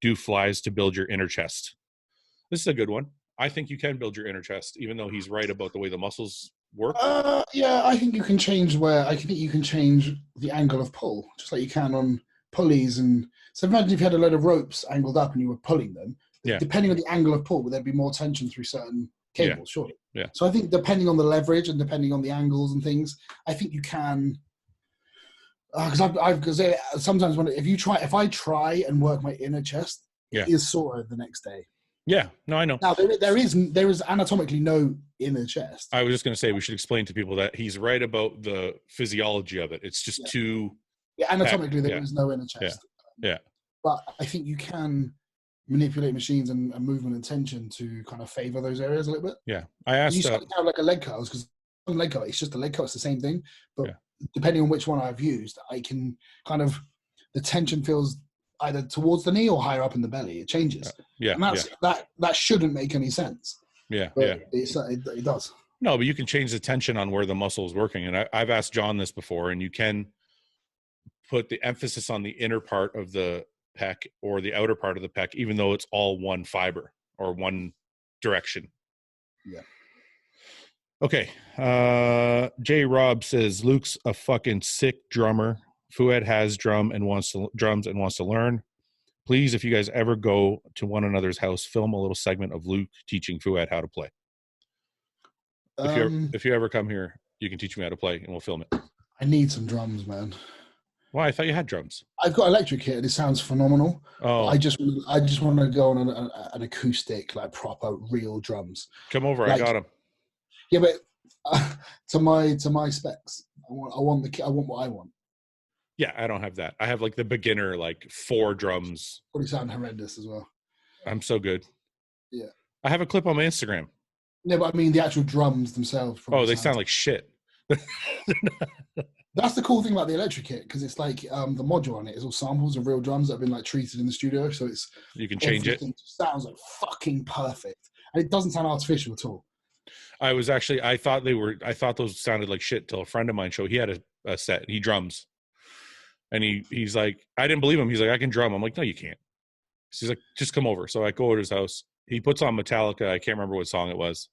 do flies to build your inner chest. This is a good one. I think you can build your inner chest, even though he's right about the way the muscles work. Yeah, I think you can change the angle of pull, just like you can on pulleys. And so imagine if you had a load of ropes angled up and you were pulling them. Yeah. Depending on the angle of pull, there'd be more tension through certain cables, surely. Yeah. So I think depending on the leverage and depending on the angles and things, I think you can. Because sometimes if I try and work my inner chest, it is sore the next day. Yeah, no, I know. Now there is anatomically no inner chest. I was just going to say we should explain to people that he's right about the physiology of it. It's just too. Yeah, anatomically there is no inner chest. Yeah. But I think you can manipulate machines and movement and tension to kind of favor those areas a little bit. Yeah, I asked. You have like a leg curls because on leg curl it's just a leg curl. It's the same thing, but depending on which one I've used, I can kind of the tension feels either towards the knee or higher up in the belly. It changes. Yeah, and that shouldn't make any sense. Yeah, but it does. No, but you can change the tension on where the muscle is working, and I've asked John this before, and you can put the emphasis on the inner part of the pec or the outer part of the pec, even though it's all one fiber or one direction. Yeah. Okay. J. Rob says Luke's a fucking sick drummer. Fouad has drums and wants to learn. Please, if you guys ever go to one another's house, film a little segment of Luke teaching Fouad how to play. If you ever come here, you can teach me how to play, and we'll film it. I need some drums, man. Why? I thought you had drums. I've got electric here, and it sounds phenomenal. Oh, I just want to go on an acoustic, like proper real drums. Come over, I got them. Yeah, but to my specs, I want what I want. Yeah, I don't have that. I have like the beginner, like 4 drums. Probably sound horrendous as well. I'm so good. Yeah. I have a clip on my Instagram. No, but I mean the actual drums themselves. Oh, they sound like shit. That's the cool thing about the electric kit, because it's like the module on it is all samples of real drums that have been like treated in the studio, so it's you can change it. Sounds like fucking perfect, and it doesn't sound artificial at all. I thought those sounded like shit till a friend of mine showed. He had a set. He drums. And he's like, I didn't believe him. He's like, I can drum. I'm like, no, you can't. He's like, just come over. So I go over to his house. He puts on Metallica. I can't remember what song it was,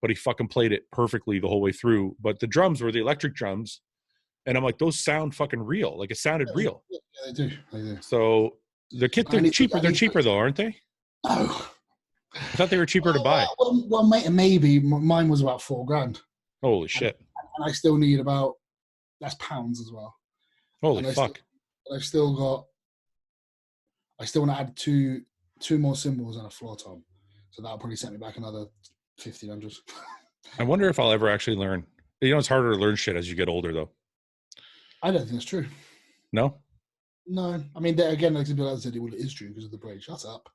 but he fucking played it perfectly the whole way through. But the drums were the electric drums. And I'm like, those sound fucking real. Like it sounded real. Yeah, they do. They do. So they're cheaper. They're cheaper though, aren't they? Oh. I thought they were cheaper to buy. Well, maybe. Mine was about $4,000. Holy shit. And I still need that's pounds as well. Holy fuck. I still want to add two more cymbals and a floor tom. So that'll probably set me back another 1,500. I wonder if I'll ever actually learn. It's harder to learn shit as you get older, though. I don't think that's true. No? No. I mean, again, like people said, it is true because of the brain. Shut up.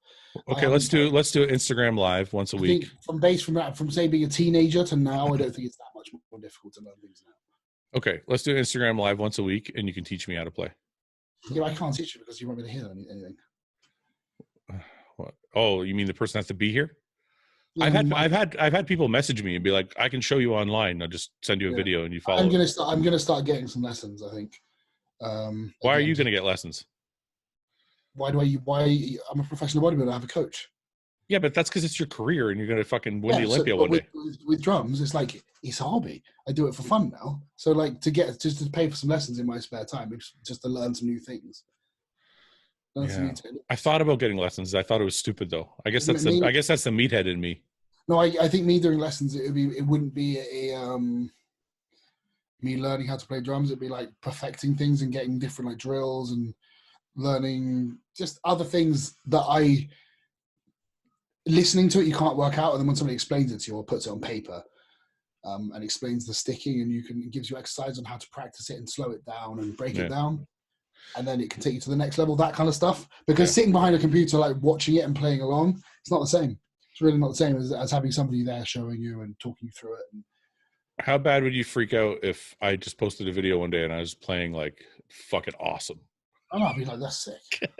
Okay, let's do Instagram Live once a week. From say being a teenager to now, I don't think it's that much more difficult to learn things now. Okay, let's do Instagram Live once a week, and you can teach me how to play. Yeah, I can't teach you because you won't be able to hear anything. What? Oh, you mean the person has to be here? Yeah, I've had people message me and be like, I can show you online. I'll just send you a video and you follow. I'm gonna start getting some lessons, I think. Why are you gonna get lessons? Why I'm a professional bodybuilder, I have a coach. Yeah, but that's because it's your career and you're gonna fucking win the Olympia one day. With drums, it's like it's a hobby. I do it for fun now. So like to pay for some lessons in my spare time, just to learn some new things. Yeah. I thought about getting lessons. I thought it was stupid though. I guess that's the meathead in me. No, I think me doing lessons, it wouldn't be me learning how to play drums. It'd be like perfecting things and getting different like drills and learning just other things that listening to it you can't work out, and then when somebody explains it to you or puts it on paper and explains the sticking, and it gives you exercise on how to practice it and slow it down and break it down. And then it can take you to the next level, that kind of stuff. Because sitting behind a computer, like watching it and playing along, it's not the same. It's really not the same as having somebody there showing you and talking you through it. How bad would you freak out if I just posted a video one day and I was playing like fucking awesome? I'd be like, that's sick.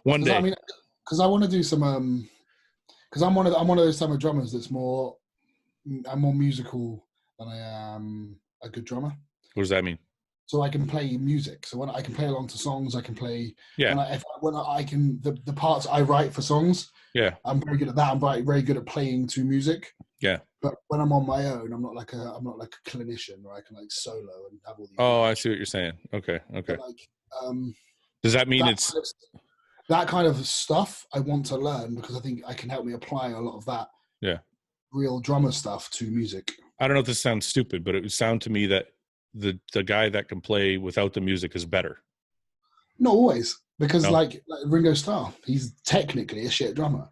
One day. I mean, because I want to do some, because I'm one of those type of drummers I'm more musical than I am a good drummer. What does that mean? So I can play music. So when I can play along to songs, I can play. Yeah. The parts I write for songs. Yeah. I'm very good at that. I'm very good at playing to music. Yeah. But when I'm on my own, I'm not like a clinician where I can like solo and have all these. Oh, I see what you're saying. Okay. But like, does that mean that kind of stuff I want to learn because I think I can help me apply a lot of that. Yeah. Real drummer stuff to music. I don't know if this sounds stupid, but it would sound to me that the guy that can play without the music is better. Not always, because like Ringo Starr, he's technically a shit drummer.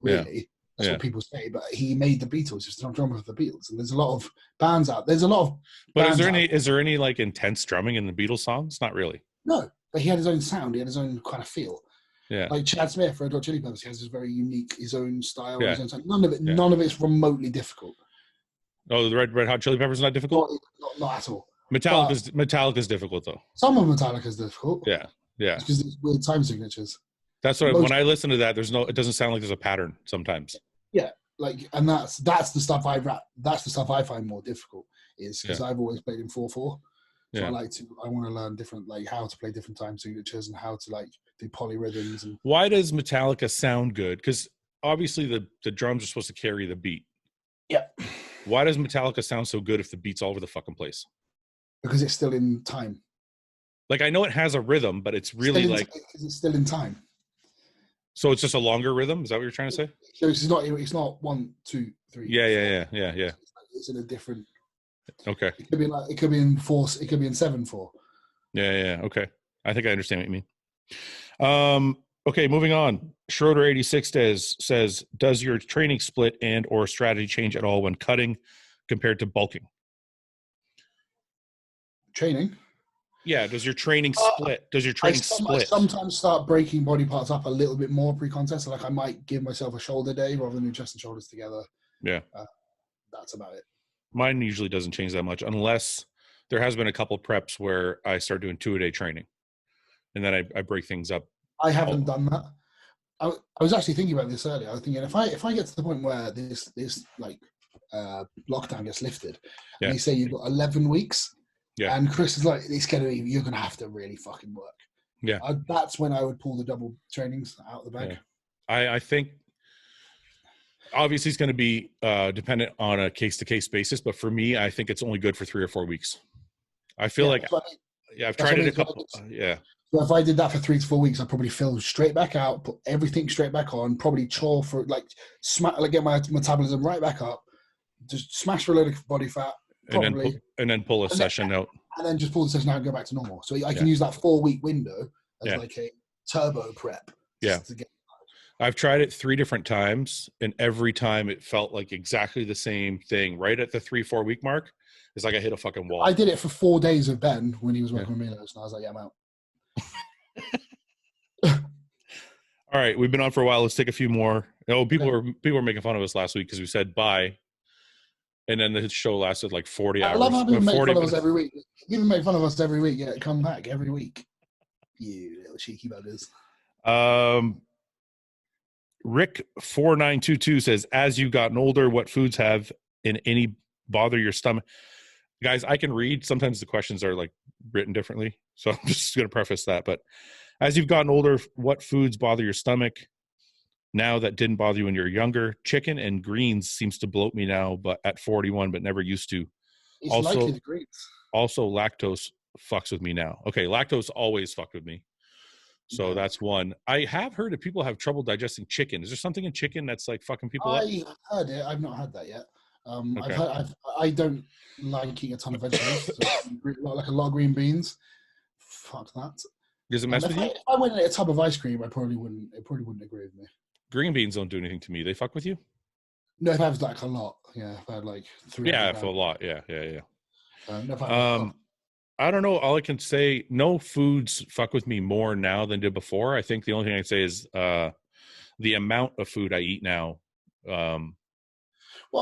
Really, that's what people say. But he made the Beatles. He's the drummer of the Beatles, and there's a lot of bands out. There's a lot of. But is there any like intense drumming in the Beatles songs? Not really. No, but he had his own sound. He had his own kind of feel. Yeah. Like Chad Smith for Red Hot Chili Peppers, he has his very unique, his own style. Yeah. His own sound. None of it's remotely difficult. Oh, the Red Hot Chili Peppers not difficult? Not at all. Metallica's difficult though. Some of Metallica's difficult. Yeah. Because there's weird time signatures. That's what when I listen to that, it doesn't sound like there's a pattern sometimes. Yeah, like, and that's the stuff I rap. That's the stuff I find more difficult is because I've always played in 4/4. So I want to learn different, like how to play different time signatures and how to like do polyrhythms. And why does Metallica sound good? Because obviously the drums are supposed to carry the beat. Yeah. Why does Metallica sound so good if the beat's all over the fucking place? Because it's still in time. Like I know it has a rhythm, but it's really because it's still in time. So it's just a longer rhythm. Is that what you're trying to say? So it's not 1, 2, 3. Yeah. It's in a different. Okay. It could be in 4. It could be in 7/4. Yeah. Okay. I think I understand what you mean. Okay, moving on. Schroeder 86 says, does your training split and or strategy change at all when cutting compared to bulking? Training? Yeah, does your training split? I sometimes start breaking body parts up a little bit more pre-contest. So like I might give myself a shoulder day rather than do chest and shoulders together. Yeah. That's about it. Mine usually doesn't change that much unless there has been a couple preps where I start doing 2-a-day training. And then I break things up. I haven't done that. I was actually thinking about this earlier. I was thinking if I get to the point where this like lockdown gets lifted and they say you've got 11 weeks, and Chris is like, you're gonna have to really fucking work. Yeah, that's when I would pull the double trainings out of the bag. Yeah. I think obviously it's going to be dependent on a case-to-case basis, but for me, I think it's only good for 3 or 4 weeks. I feel I've tried it a couple. So if I did that for 3 to 4 weeks, I'd probably fill straight back out, put everything straight back on, probably chore for get my metabolism right back up, just smash for a load of body fat, probably, and then pull a session out, and then just pull the session out and go back to normal. So I can use that 4-week window as like a turbo prep. Yeah. I've tried it 3 different times, and every time it felt like exactly the same thing. Right at the 3-4 week mark, it's like I hit a fucking wall. I did it for 4 days with Ben when he was working with me, and I was like, yeah, I'm out. All right, we've been on for a while. Let's take a few more. Oh, people were making fun of us last week because we said bye, and then the show lasted like 40 hours. I love how people make fun of us every week. People make fun of us every week. Yeah, come back every week. You little cheeky buggers. Rick 4922 says, as you've gotten older, what foods have in any bother your stomach? Guys, I can read. Sometimes the questions are like written differently, so I'm just going to preface that. But as you've gotten older, what foods bother your stomach now that didn't bother you when you were younger? Chicken and greens seems to bloat me now, but at 41, but never used to. It's likely the greens. Also, lactose fucks with me now. Okay, lactose always fucked with me. So that's one. I have heard that people have trouble digesting chicken. Is there something in chicken that's like fucking people up? I heard it. I've not had that yet. Okay. I don't like eating a ton of vegetables. Like a lot of green beans. Fuck that. Does it mess with you? If I went and ate a tub of ice cream, it probably wouldn't agree with me. Green beans don't do anything to me. They fuck with you? No, if I have like a lot. Yeah, if I had like 3. Yeah, if a lot. Yeah. I don't know. All I can say, no foods fuck with me more now than did before. I think the only thing I can say is the amount of food I eat now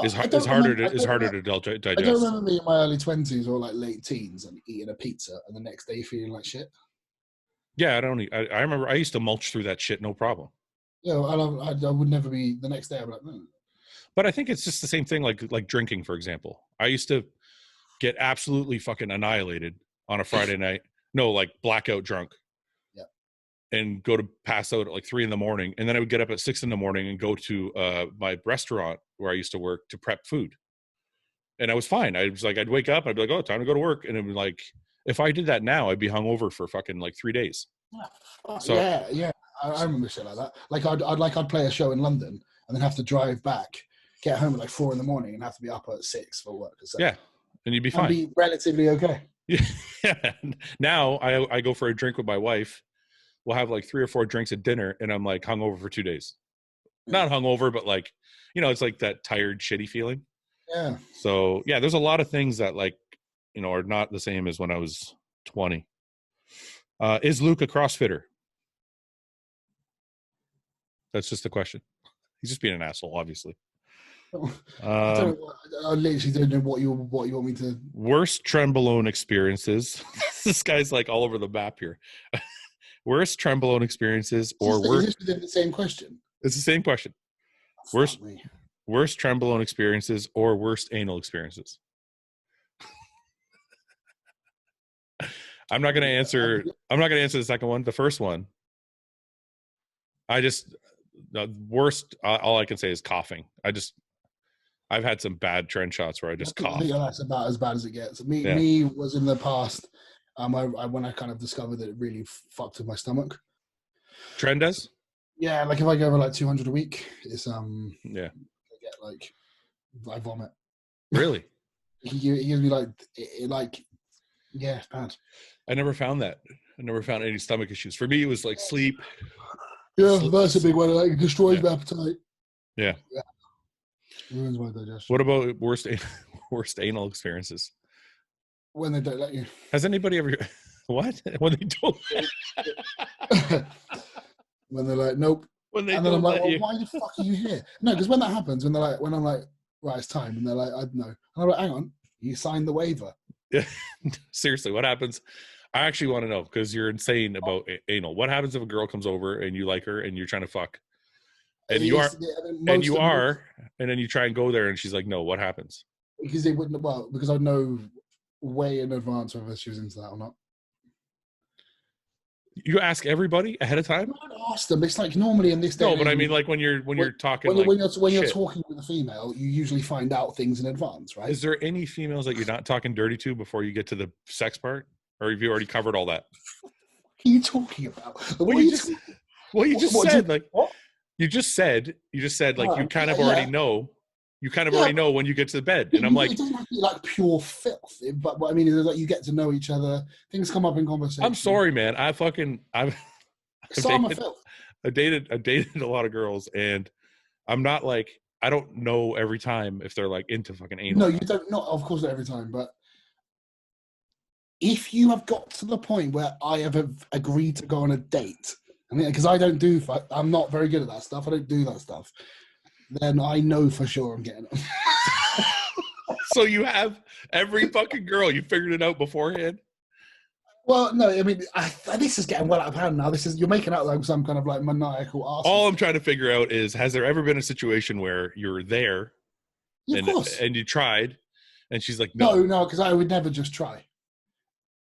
is harder to digest. I don't remember me in my early 20s or like late teens and eating a pizza and the next day feeling like shit. Yeah, I remember I used to mulch through that shit, no problem. Yeah, I would never be the next day. I'd be like, But I think it's just the same thing, like drinking, for example. I used to get absolutely fucking annihilated on a Friday night. No, like blackout drunk. Yeah. And go to pass out at like 3 a.m. And then I would get up at 6 a.m. and go to my restaurant where I used to work to prep food. And I was fine. I was like, I'd wake up, I'd be like, oh, time to go to work. And it was like, if I did that now, I'd be hungover for fucking like 3 days. Yeah. I remember shit like that. Like I'd play a show in London and then have to drive back, get home at like 4 a.m. and have to be up at 6 for work. So yeah, and you'd be fine. Be relatively okay. Yeah. Now I go for a drink with my wife. We'll have like 3 or 4 drinks at dinner, and I'm like hungover for 2 days. Not hungover, but like, it's like that tired, shitty feeling. Yeah. So yeah, there's a lot of things that like, are not the same as when I was 20. Is Luke a CrossFitter? That's just a question. He's just being an asshole, obviously. I literally don't know what you want me to. Worst trenbolone experiences. This guy's like all over the map here. Worst trenbolone experiences or worst. Is this the same question? It's the same question. Worst trenbolone experiences or worst anal experiences. I'm not going to answer the second one. The first one. The worst. All I can say is coughing. I've had some bad trend shots where I just cough. I think that's about as bad as it gets. Me was in the past. When I kind of discovered that it really fucked with my stomach. Trend does? Yeah, like if I go over like 200 a week, it's yeah. I get like I vomit. Really? It gives me it's bad. I never found that. I never found any stomach issues. For me, it was like sleep. Yeah, that's a big one. Like, it destroys my appetite. Yeah. Ruins my digestion. What about worst anal experiences? When they don't let you. Has anybody ever? What? When they don't? When they're like, nope. When they and then I'm like, well, why the fuck are you here? No, because when that happens, when I'm like, right, it's time, and they're like, I don't know. And I'm like, hang on, you signed the waiver. Yeah. Seriously, what happens? I actually want to know because you're insane about anal. What happens if a girl comes over and you like her and you're trying to fuck? And and then you try and go there and she's like, no, what happens? Because they wouldn't, because I'd know way in advance whether she was into that or not. You ask everybody ahead of time? I don't ask them. It's like normally in this day. No, but I mean, like when you're talking, when you're talking with a female, you usually find out things in advance, right? Is there any females that you're not talking dirty to before you get to the sex part, or have you already covered all that? What are you talking about? You just said like you kind of already know. You kind of already know when you get to the bed, and I'm like, it doesn't have to be like pure filth, but I mean, it's like you get to know each other. Things come up in conversation. I'm sorry, man. I'm filth. I dated a lot of girls, and I'm not like, I don't know every time if they're like into fucking anal. No, you don't. Not of course not every time, but if you have got to the point where I have agreed to go on a date, I mean, because I'm not very good at that stuff. I don't do that stuff. Then I know for sure I'm getting them. So you have every fucking girl, you figured it out beforehand? Well, no, I mean, this is getting well out of hand now. You're making out like some kind of like maniacal arsehole. All I'm trying to figure out is, has there ever been a situation where you're there and you tried, and she's like, no. No, because I would never just try.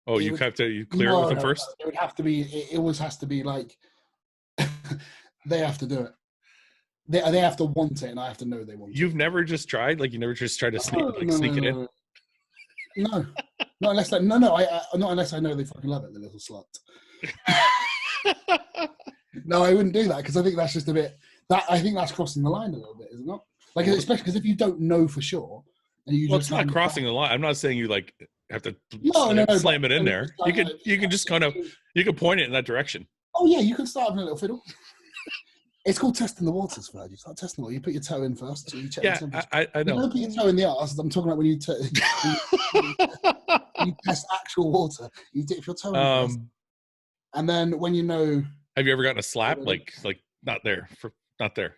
Oh, you clear it with them first? It would have to be, it always has to be like, they have to do it. They have to want it, and I have to know they want it. You've never just tried? Like, you never just tried to sneak it in? No. Not unless not unless I know they fucking love it, the little slut. No, I wouldn't do that, because I think that's just a bit, I think that's crossing the line a little bit, is it not? Like, especially because if you don't know for sure, and you it's not crossing the line. I'm not saying you like have to slam it in there. You can just kind of, you can point it in that direction. Oh yeah, you can start having a little fiddle. It's called testing the waters, Fouad. You start testing the water. You put your toe in first. So you check I know. You don't put your toe in the arse. I'm talking about when you test actual water. You dip your toe in first. And then when you know... Have you ever gotten a slap? Like not there. Not there.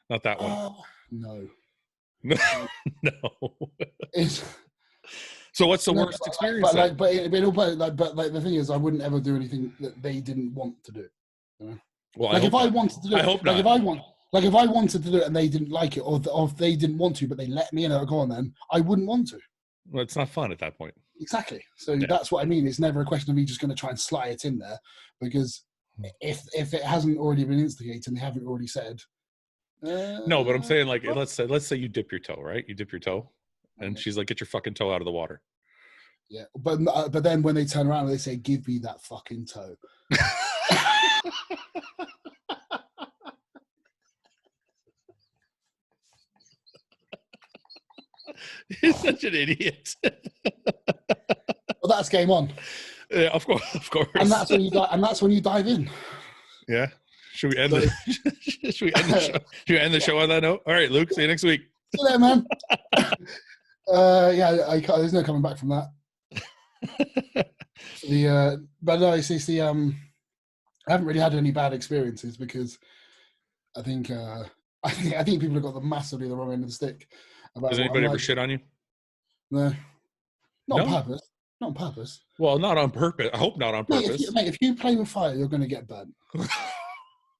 Not that one. No. No. So what's the worst experience? But the thing is, I wouldn't ever do anything that they didn't want to do. You know? Well, like if I wanted to do it, I hope not. If I wanted to do it and they didn't like it, or if they didn't want to, but they let me, and go on, then I wouldn't want to. Well, it's not fun at that point. Exactly. So that's what I mean. It's never a question of me just going to try and slide it in there, because if it hasn't already been instigated and they haven't already said. No, but I'm saying, like, let's say you dip your toe, right? You dip your toe, and she's like, "Get your fucking toe out of the water." Yeah, but then when they turn around and they say, "Give me that fucking toe." You're such an idiot. Well, that's game on. Yeah, of course. And that's when you dive in. Yeah. Should we end the show on that note? All right, Luke. See you next week. See you there, man. There's no coming back from that. But no, it's the I haven't really had any bad experiences, because I think people have got massively the wrong end of the stick. Has anybody ever shit on you? No. Not on purpose. Not on purpose. Well, not on purpose. I hope not on purpose. If you play with fire, you're going to get burnt.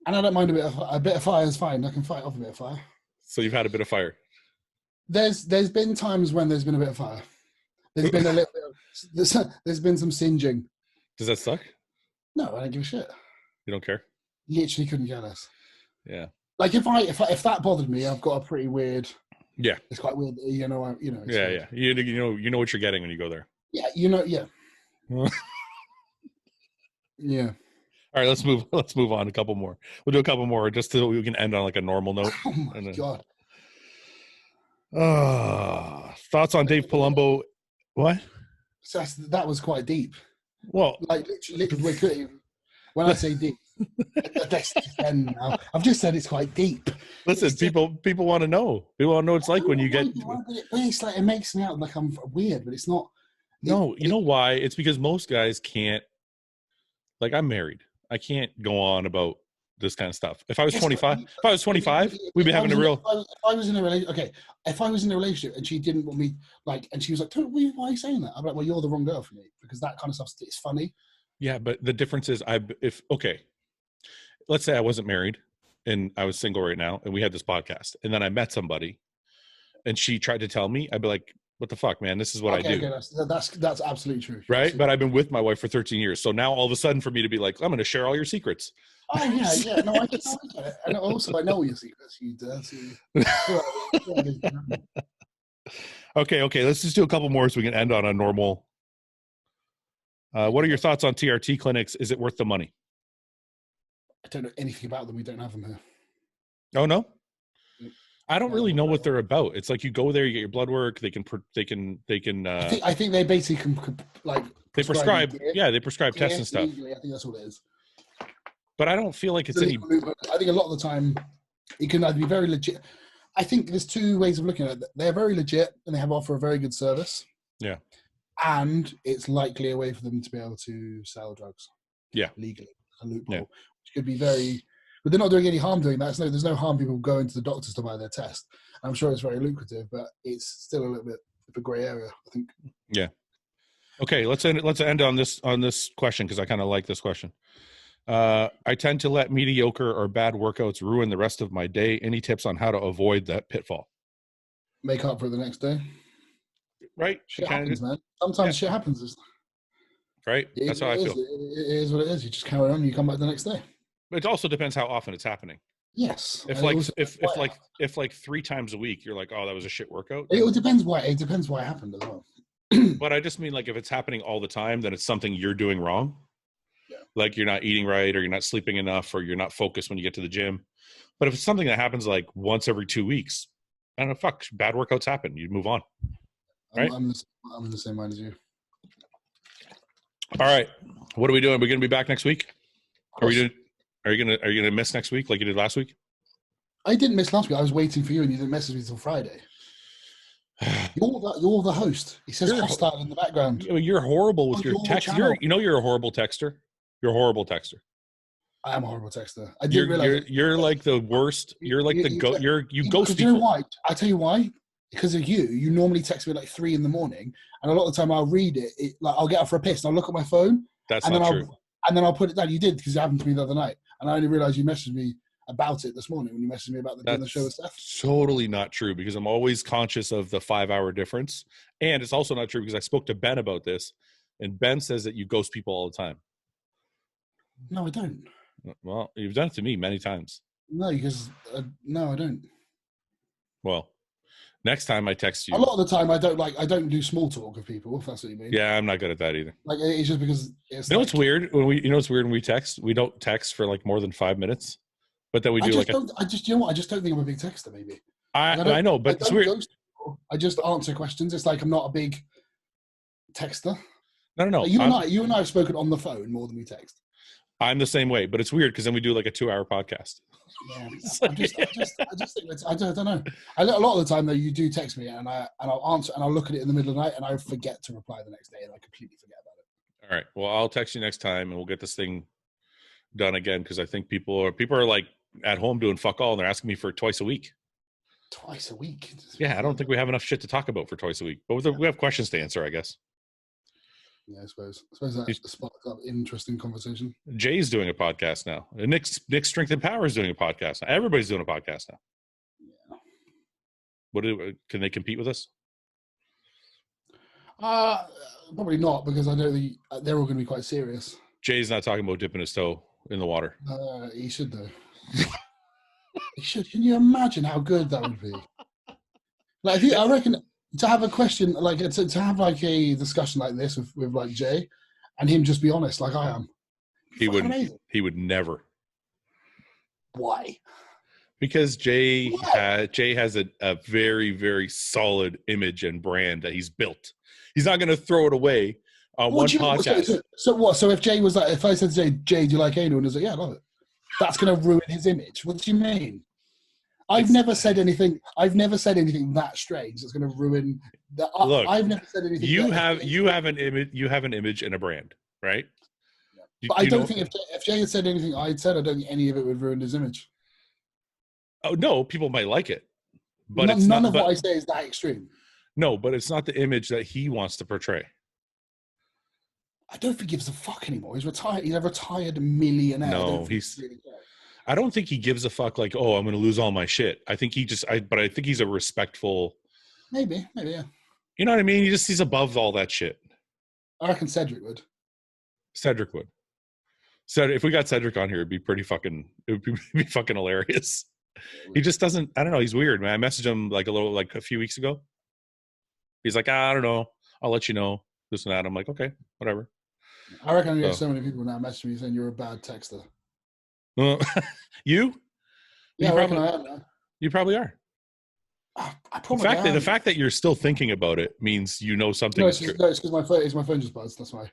And I don't mind a bit of fire is fine. I can fight off a bit of fire. So you've had a bit of fire. There's been times when there's been a bit of fire. There's been a little bit of, there's been some singeing. Does that suck? No, I don't give a shit. You don't care? Literally couldn't care less. Yeah. Like if that bothered me, I've got a pretty weird. Yeah. It's quite weird. Yeah. You know what you're getting when you go there. Yeah. Yeah. Yeah. All right, let's move on. A couple more. We'll do a couple more just so we can end on like a normal note. Oh my God. Thoughts on Dave Palumbo? What? So that was quite deep. Well, like literally, when I say deep, that's end now. I've just said it's quite deep. Listen, people want to know. People want to know what it's like when you get. It's like, it makes me out like I'm weird, but it's not. No, you know why? It's because most guys can't. Like, I'm married. I can't go on about this kind of stuff. If I was 25, we'd be having a real. If I was in a relationship, if I was in a relationship and she didn't want me, like, and she was like, "Why are you saying that?" I'm like, "Well, you're the wrong girl for me," because that kind of stuff is funny. Yeah, but the difference is, let's say I wasn't married and I was single right now, and we had this podcast, and then I met somebody, and she tried to tell me, I'd be like, "What the fuck, man? This is what I do." Okay, that's absolutely true. Right? Absolutely. But I've been with my wife for 13 years. So now all of a sudden for me to be like, I'm going to share all your secrets. Oh, yeah. No, I get it. And also, I know all your secrets, you dirty. Okay. Let's just do a couple more so we can end on a normal. What are your thoughts on TRT clinics? Is it worth the money? I don't know anything about them. We don't have them here. Oh, no? I don't really know what they're about. It's like you go there, you get your blood work. They can. I think they basically can, like. They prescribe. Yeah, they prescribe tests and stuff. I think that's what it is. But I don't feel like it's any. I think a lot of the time it can either be very legit. I think there's two ways of looking at it. They're very legit and they have offer a very good service. Yeah. And it's likely a way for them to be able to sell drugs. Yeah. Legally. A loophole. Which could be very... But they're not doing any harm doing that. There's no harm people going to the doctors to buy their test. I'm sure it's very lucrative, but it's still a little bit of a grey area, I think. Yeah. Okay, let's end on this question because I kind of like this question. I tend to let mediocre or bad workouts ruin the rest of my day. Any tips on how to avoid that pitfall? Make up for it the next day. Right. Shit happens, man. Sometimes shit happens. Right. That's how I feel. It is what it is. You just carry on. You come back the next day. But it also depends how often it's happening. Yes. If like 3 times a week, you're like, oh, that was a shit workout. It depends why it happened as well. But I just mean like if it's happening all the time, then it's something you're doing wrong. Yeah. Like you're not eating right, or you're not sleeping enough, or you're not focused when you get to the gym. But if it's something that happens like once every 2 weeks, I don't know, fuck, bad workouts happen. You move on. Right? I'm in the same mind as you. All right. What are we doing? Are we going to be back next week? Are you gonna miss next week like you did last week? I didn't miss last week. I was waiting for you, and you didn't message me until Friday. You're the host. He says hostile in the background. You're horrible with your text. You're a horrible texter. You're a horrible texter. I am a horrible texter. I didn't realize you're like the worst. You're like you ghost people. You know why? I tell you why. Because of you. You normally text me like 3 a.m, and a lot of the time I'll read it. Like I'll get up for a piss and I'll look at my phone. That's not true. And then I'll put it down. You did, because it happened to me the other night, and I only realized you messaged me about it this morning when you messaged me about doing the show and stuff. Totally not true, because I'm always conscious of the 5-hour difference, and it's also not true because I spoke to Ben about this, and Ben says that you ghost people all the time. No, I don't. Well, you've done it to me many times. No, because no, I don't. Well, next time I text you. A lot of the time, I don't do small talk with people. If that's what you mean. Yeah, I'm not good at that either. Like it's just because it's. What's weird when we text? We don't text for like more than 5 minutes, but then we do I just don't think I'm a big texter. Maybe. I know, but it's weird. I just answer questions. It's like I'm not a big texter. No. Like you and I have spoken on the phone more than we text. I'm the same way, but it's weird because then we do like a 2-hour podcast. Yeah, I just think I don't know. A lot of the time though, you do text me and I'll answer and I'll look at it in the middle of the night and I forget to reply the next day and I completely forget about it. All right. Well, I'll text you next time and we'll get this thing done again, because I think people are like at home doing fuck all and they're asking me for twice a week. Twice a week? Yeah, I don't think we have enough shit to talk about for twice a week, but we have questions to answer, I guess. Yeah, I suppose that sparked up interesting conversation. Jay's doing a podcast now. Nick's Strength and Power is doing a podcast now. Everybody's doing a podcast now. Yeah. Can they compete with us? Probably not, because I know they're all going to be quite serious. Jay's not talking about dipping his toe in the water. He should though. He should. Can you imagine how good that would be? Like, I reckon. To have a question, like to have like a discussion like this with like Jay, and him just be honest, like I am. He would never. Why? Because Jay has a very, very solid image and brand that he's built. He's not going to throw it away on one podcast. So what? So if Jay was like, if I said to Jay, do you like anal? And he was like, yeah, I love it. That's going to ruin his image. What do you mean? I've never said anything that strange that's going to ruin that. Look, I've never said anything. You have an image and a brand, right? Yeah. But I don't think if Jay had said anything I'd said, I don't think any of it would ruin his image. Oh no, people might like it, but none of what I say is that extreme. No, but it's not the image that he wants to portray. I don't think he gives a fuck anymore. He's retired. He's a retired millionaire. No, I don't think he gives a fuck. Like, oh, I'm going to lose all my shit. I think but I think he's a respectful. Maybe, yeah. You know what I mean? He's above all that shit. I reckon Cedric would. So if we got Cedric on here, it'd be fucking hilarious. He just doesn't. I don't know. He's weird, man. I messaged him like a few weeks ago. He's like, I don't know. I'll let you know. This and that. I'm like, okay, whatever. I reckon I get so many people now messaging me saying you're a bad texter. You? Yeah, I reckon I am now. You probably are. The fact that you're still thinking about it means you know something. No, it's because my phone just buzzed. That's why.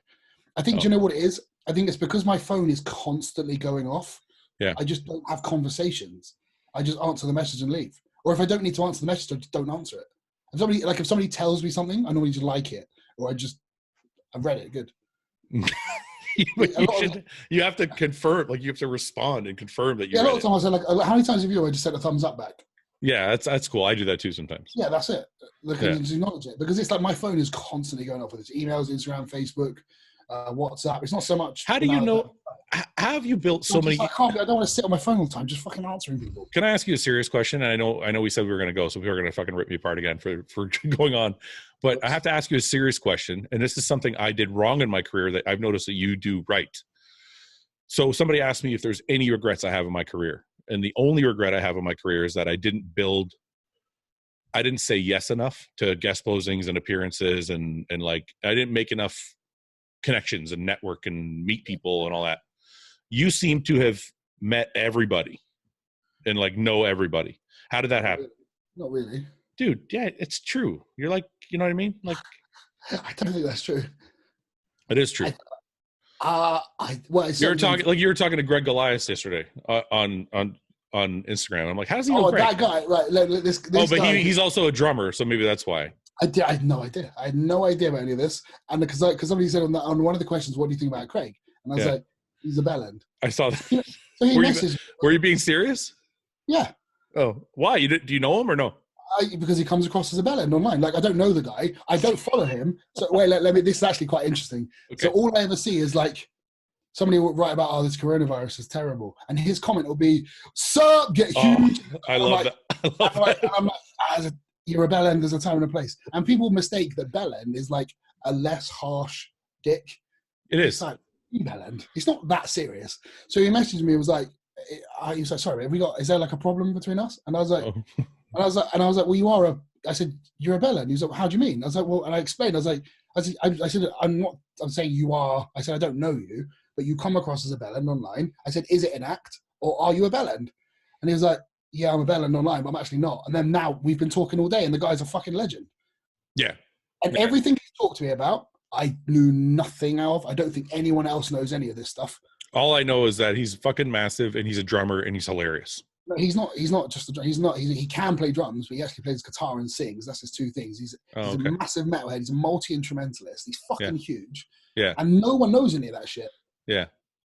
I think. Do you know what it is? I think it's because my phone is constantly going off. Yeah. I just don't have conversations. I just answer the message and leave. Or if I don't need to answer the message, I just don't answer it. If somebody tells me something, I normally just like it, or I've read it. Good. You have to confirm, like you have to respond and confirm that you. Yeah, a lot of times I say like, how many times have you? I just sent a thumbs up back. Yeah, that's cool. I do that too sometimes. Yeah, that's it. Look, and just acknowledge it, because it's like my phone is constantly going off with its emails, Instagram, Facebook, WhatsApp. It's not so much. How do you know? How have you built so many? I don't want to sit on my phone all the time, just fucking answering people. Can I ask you a serious question? And I know we said we were going to go, so people are going to fucking rip me apart again for going on. But I have to ask you a serious question, and this is something I did wrong in my career that I've noticed that you do right. So somebody asked me if there's any regrets I have in my career, and the only regret I have in my career is that I didn't say yes enough to guest postings and appearances, and like I didn't make enough connections and network and meet people and all that. You seem to have met everybody and like know everybody. How did that happen? Not really. Dude, yeah, it's true. You're like, you know what I mean? Like, I don't think that's true. It is true. You were talking to Greg Goliath yesterday on Instagram. I'm like, how does he know Greg? That guy, right? This but guy, he's also a drummer, so maybe that's why. I had no idea. I had no idea about any of this. And because somebody said on one of the questions, "What do you think about Craig?" And I was like, "He's a bellend." I saw that. So he messaged. Were you being serious? Yeah. Oh, why? Do you know him or no? Because he comes across as a bellend online. Like, I don't know the guy. I don't follow him. So wait, let me. This is actually quite interesting. Okay. So all I ever see is like somebody will write about, this coronavirus is terrible, and his comment will be, "Sup, get huge." I love that. I'm like, you're a bellend. There's a time and a place, and people mistake that bellend is like a less harsh dick. It is. It's like, bellend. It's not that serious. So he messaged me. He was like, "Sorry, is there like a problem between us?" And I was like. And I was like, well, I said, you're a bellend. He was like, how do you mean? I was like, well, and I explained, I said, I'm saying you are, I said, I don't know you, but you come across as a bellend online. I said, is it an act or are you a bellend? And he was like, yeah, I'm a bellend online, but I'm actually not. And then now we've been talking all day and the guy's a fucking legend. Yeah. And everything he talked to me about, I knew nothing of. I don't think anyone else knows any of this stuff. All I know is that he's fucking massive and he's a drummer and he's hilarious. No, he's not just a drummer. He can play drums, but he actually plays guitar and sings. That's his two things. He's a massive metalhead. He's a multi-instrumentalist. He's fucking huge. Yeah. And no one knows any of that shit. Yeah.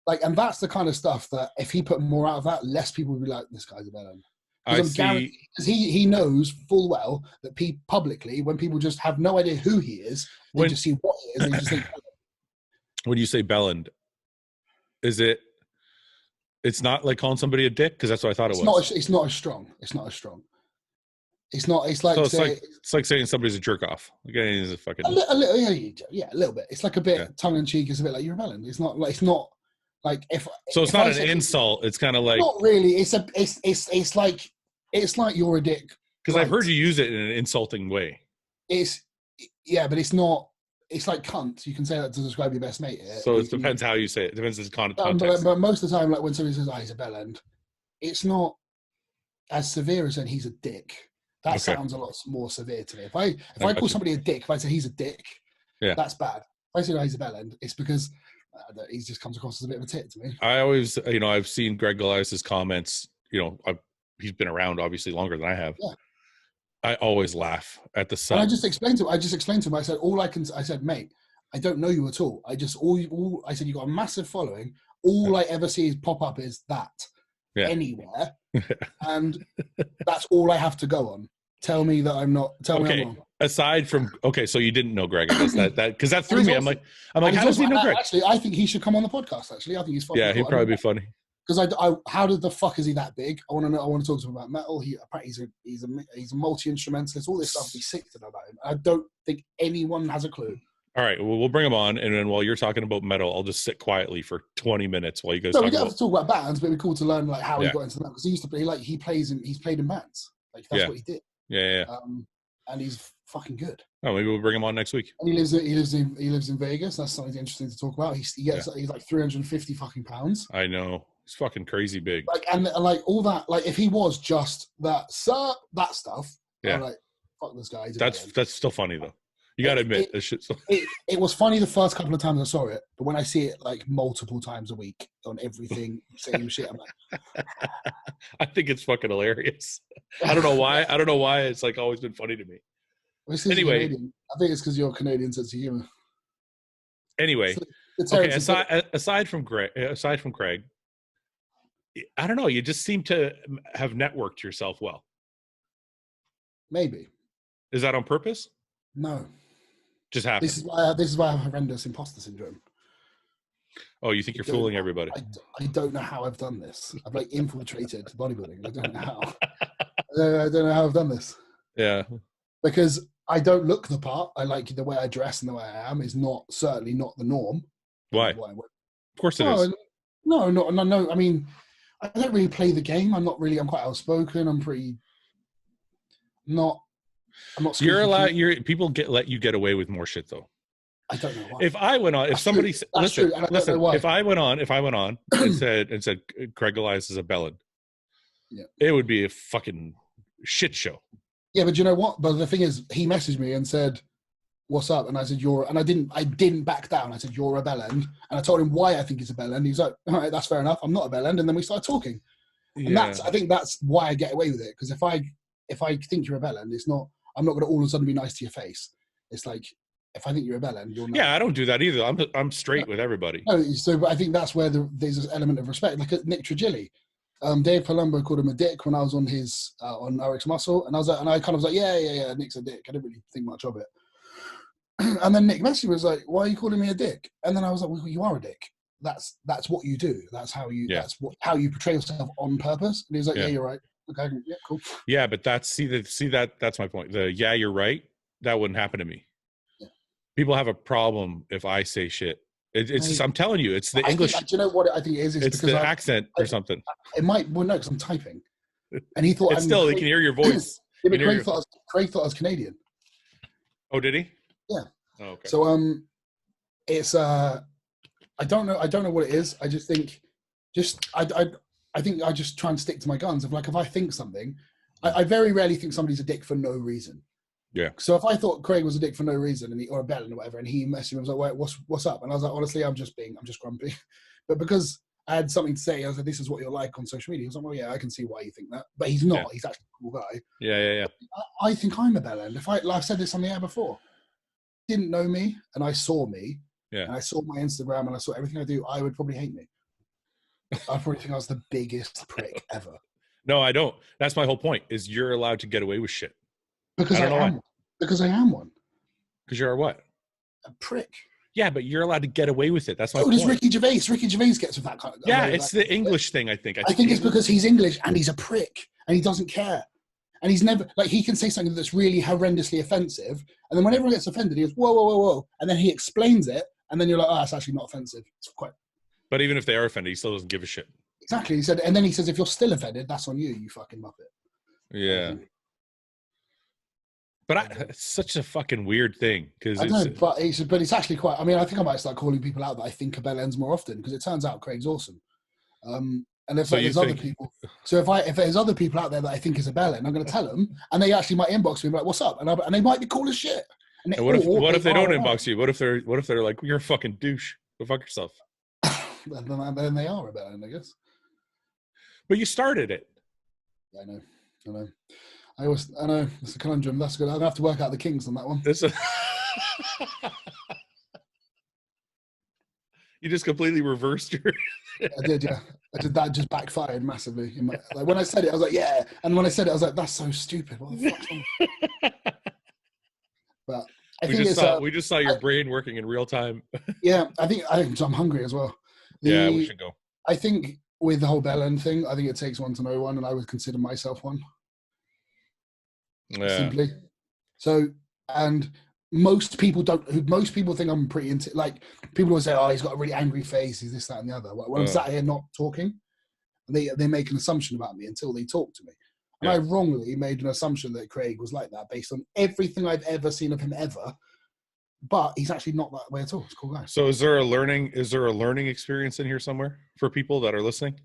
Like, and that's the kind of stuff that if he put more out of that, less people would be like, this guy's a bellend. Because he knows full well that publicly, when people just have no idea who he is, they just see what he is and they just think, when you say bellend, is it? It's not like calling somebody a dick, because that's what I thought it was. It's not as strong. It's not as strong. It's like it's like saying somebody's a jerk off. Like, he's a fucking a little bit. It's like a bit tongue in cheek. It's a bit like you're a bellend. It's not like if. So it's not an insult. It's kind of like not really. It's like you're a dick. Because I've heard you use it in an insulting way. But it's not. It's like cunt. You can say that to describe your best mate. So it depends how you say it. It depends on the context. But most of the time, like when somebody says, he's a bellend, it's not as severe as saying he's a dick. That sounds a lot more severe to me. If I call somebody a dick, if I say he's a dick, that's bad. If I say he's a bellend, it's because he just comes across as a bit of a tit to me. I always, I've seen Greg Goliath's comments. He's been around obviously longer than I have. Yeah. I always laugh at the sun. And I just explained to him. I said, I said, mate, I don't know you at all. I said, you got a massive following. All I ever see is pop up is that anywhere. And that's all I have to go on. Tell me that I'm not, tell me I'm wrong. Aside from, so you didn't know Greg, I guess because that threw me. I'm like, how does he know Greg? Actually, I think he should come on the podcast. Actually, I think he's funny. Yeah, he'd probably be funny. Because how did the fuck is he that big? I want to know. I want to talk to him about metal. He's a multi-instrumentalist. All this stuff would be sick to know about him. I don't think anyone has a clue. All right, well, we'll bring him on, and then while you're talking about metal, I'll just sit quietly for 20 minutes while you guys. No, we don't have to talk about bands, but it'd be cool to learn like how he got into that, because he used to play he's played in bands. Like that's what he did. Yeah. And he's fucking good. Oh, maybe we'll bring him on next week. And he lives in Vegas. That's something interesting to talk about. He's like 350 fucking pounds. I know. He's fucking crazy big. Like and like all that. Like if he was just that stuff. Yeah. I'm like, fuck this guy. That's still funny though. You got to admit, this shit's... it was funny the first couple of times I saw it, but when I see it like multiple times a week on everything, same shit, I'm like... I think it's fucking hilarious. I don't know why. I don't know why it's like always been funny to me. Anyway, I think it's because you're Canadian sense of humor. Anyway, okay. Aside from Craig, I don't know. You just seem to have networked yourself well. Maybe. Is that on purpose? No. Just happens. This is why I have horrendous imposter syndrome. Oh, you think you're fooling everybody? I don't know how I've done this. I've like infiltrated bodybuilding. I don't know how. I don't know how I've done this. Yeah. Because I don't look the part. I like the way I dress and the way I am is certainly not the norm. Why? Of course it is. No. I mean, I don't really play the game. I'm quite outspoken. I'm not. You're allowed. People let you get away with more shit though. I don't know why. If I went on, if somebody listen, if I went on and said Craig Elias is a bellend, yeah, it would be a fucking shit show. Yeah, but you know what? But the thing is, he messaged me and said, "What's up?" And I said, I didn't back down. I said, "You're a bellend," and I told him why I think he's a bellend. He's like, "All right, that's fair enough. I'm not a bellend." And then we started talking. And I think that's why I get away with it. Because if I think you're a bellend, I'm not going to all of a sudden be nice to your face. It's like, if I think you're a bellend, you're not. Yeah, I don't do that either. I'm straight with everybody. No, but I think that's where there's this element of respect. Like Nick Trigilli, Dave Palumbo called him a dick when I was on his on RX Muscle, and I was like, and I kind of was like, yeah, Nick's a dick. I didn't really think much of it. And then Nick messaged me, was like, "Why are you calling me a dick?" And then I was like, "Well, you are a dick. That's what you do. That's how you. Yeah. That's how you portray yourself on purpose." And he's like, "Yeah, you're right. Okay, yeah, cool." Yeah, but that's my point. Yeah, you're right. That wouldn't happen to me. Yeah. People have a problem if I say shit. It's just, I'm telling you, it's the English. Do you know what I think it is? It's the accent or something. It might. Well, no, because I'm typing, and he thought. He can hear your voice. Yeah, but Craig thought I was Canadian. Oh, did he? Yeah. Oh, okay. So it's I don't know what it is. I just think, I think I just try and stick to my guns. Of like, if I think something, I very rarely think somebody's a dick for no reason. Yeah. So if I thought Craig was a dick for no reason, or a bellend or whatever, and he messaged me, I was like, "Wait, what's up?" And I was like, "Honestly, I'm just grumpy." But because I had something to say, I was like, "This is what you're like on social media." He was like, "Well, yeah, I can see why you think that," but he's not. Yeah. He's actually a cool guy. Yeah. I think I'm a bellend. I've said this on the air before. Didn't know me, and I saw me. Yeah. And I saw my Instagram, and I saw everything I do. I would probably hate me. I probably think I was the biggest prick ever. No, I don't. That's my whole point. Is you're allowed to get away with shit. Because I am one. Because I am one. Because you're a what? A prick. Yeah, but you're allowed to get away with it. That's my point. Does Ricky Gervais. Ricky Gervais gets with that kind of... Yeah, it's the English thing, I think. I think it's because he's English and he's a prick and he doesn't care. And he's never... Like, he can say something that's really horrendously offensive, and then when everyone gets offended, he goes, whoa. And then he explains it, and then you're like, oh, it's actually not offensive. It's quite... But even if they are offended, he still doesn't give a shit. Exactly. He said, and then he says, if you're still offended, that's on you, you fucking muppet. Yeah. But it's such a fucking weird thing. I know, but it's actually quite... I mean, I think I might start calling people out that I think are bellends more often, because it turns out Craig's awesome. And if there's other people... So if there's other people out there that I think is a bellend, I'm going to tell them, and they actually might inbox me and be like, "What's up?" And they might be cool as shit. And what if they don't inbox you? What if they're like, "You're a fucking douche. Go fuck yourself." then they are a bellend, I guess. But you started it. Yeah, I know. I know. It's a conundrum. That's good. I'm going to have to work out the kinks on that one. You just completely reversed your... I did, yeah. That just backfired massively. Like, when I said it, I was like, yeah. And when I said it, I was like, that's so stupid. What the fuck's wrong? But we just saw your brain working in real time. Yeah, I think I'm hungry as well. Yeah, we should go. I think with the whole bellend thing, I think it takes one to know one, and I would consider myself one. Yeah. Simply. So, and most people think I'm pretty into, like, people always say, "Oh, he's got a really angry face, he's this, that, and the other." When I'm sat here not talking, they make an assumption about me until they talk to me. And I wrongly made an assumption that Craig was like that based on everything I've ever seen of him ever. But he's actually not that way at all. He's a cool guy. So is there a learning experience in here somewhere for people that are listening?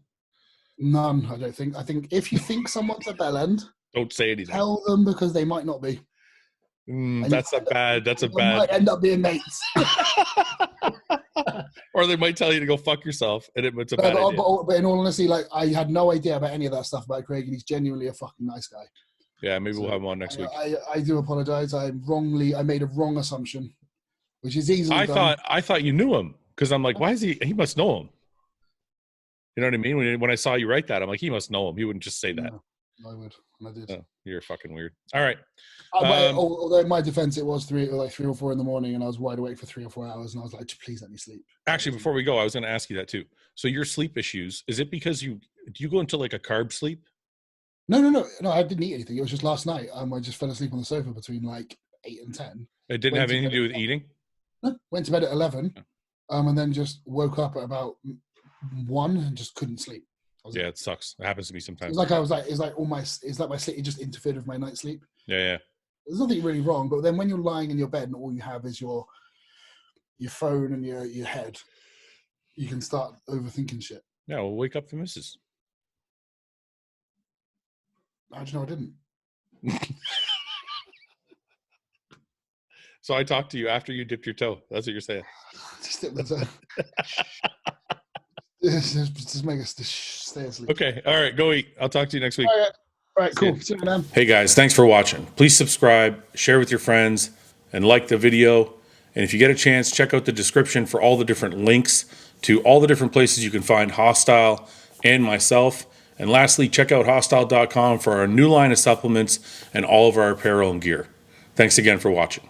None, I don't think. I think if you think someone's a bellend, don't say anything. Tell them, because they might not be. That's a bad. Might end up being mates. Or they might tell you to go fuck yourself, and it's a bad idea. But in all honesty, like, I had no idea about any of that stuff about Craig, and he's genuinely a fucking nice guy. Yeah, maybe we'll have him on next week. I do apologize. I made a wrong assumption, which is easily done. I thought you knew him, because I'm like, why is he? He must know him. You know what I mean? When I saw you write that, I'm like, he must know him. He wouldn't just say that. No, I would, and I did. Oh, you're fucking weird. All right. Although in my defense, it was 3 or 4 in the morning, and I was wide awake for 3 or 4 hours, and I was like, please let me sleep. Actually, before we go, I was going to ask you that too. So your sleep issues, is it because do you go into like a carb sleep? No. I didn't eat anything. It was just last night. I just fell asleep on the sofa between like 8 and 10. It didn't have anything to do with eating? No, went to bed at 11, and then just woke up at about 1 and just couldn't sleep. Yeah, it sucks. It happens to me sometimes. It's like my sleep, it just interfered with my night's sleep. Yeah. There's nothing really wrong, but then when you're lying in your bed and all you have is your phone and your head, you can start overthinking shit. Yeah, we'll wake up the missus. How'd you know I didn't? So I talked to you after you dipped your toe. That's what you're saying. Just dip my toe. Just make us stay asleep. Okay. All right. Go eat. I'll talk to you next week. All right. Cool. See you, man. Hey guys, thanks for watching. Please subscribe, share with your friends, and like the video. And if you get a chance, check out the description for all the different links to all the different places you can find Hostile and myself. And lastly, check out hostile.com for our new line of supplements and all of our apparel and gear. Thanks again for watching.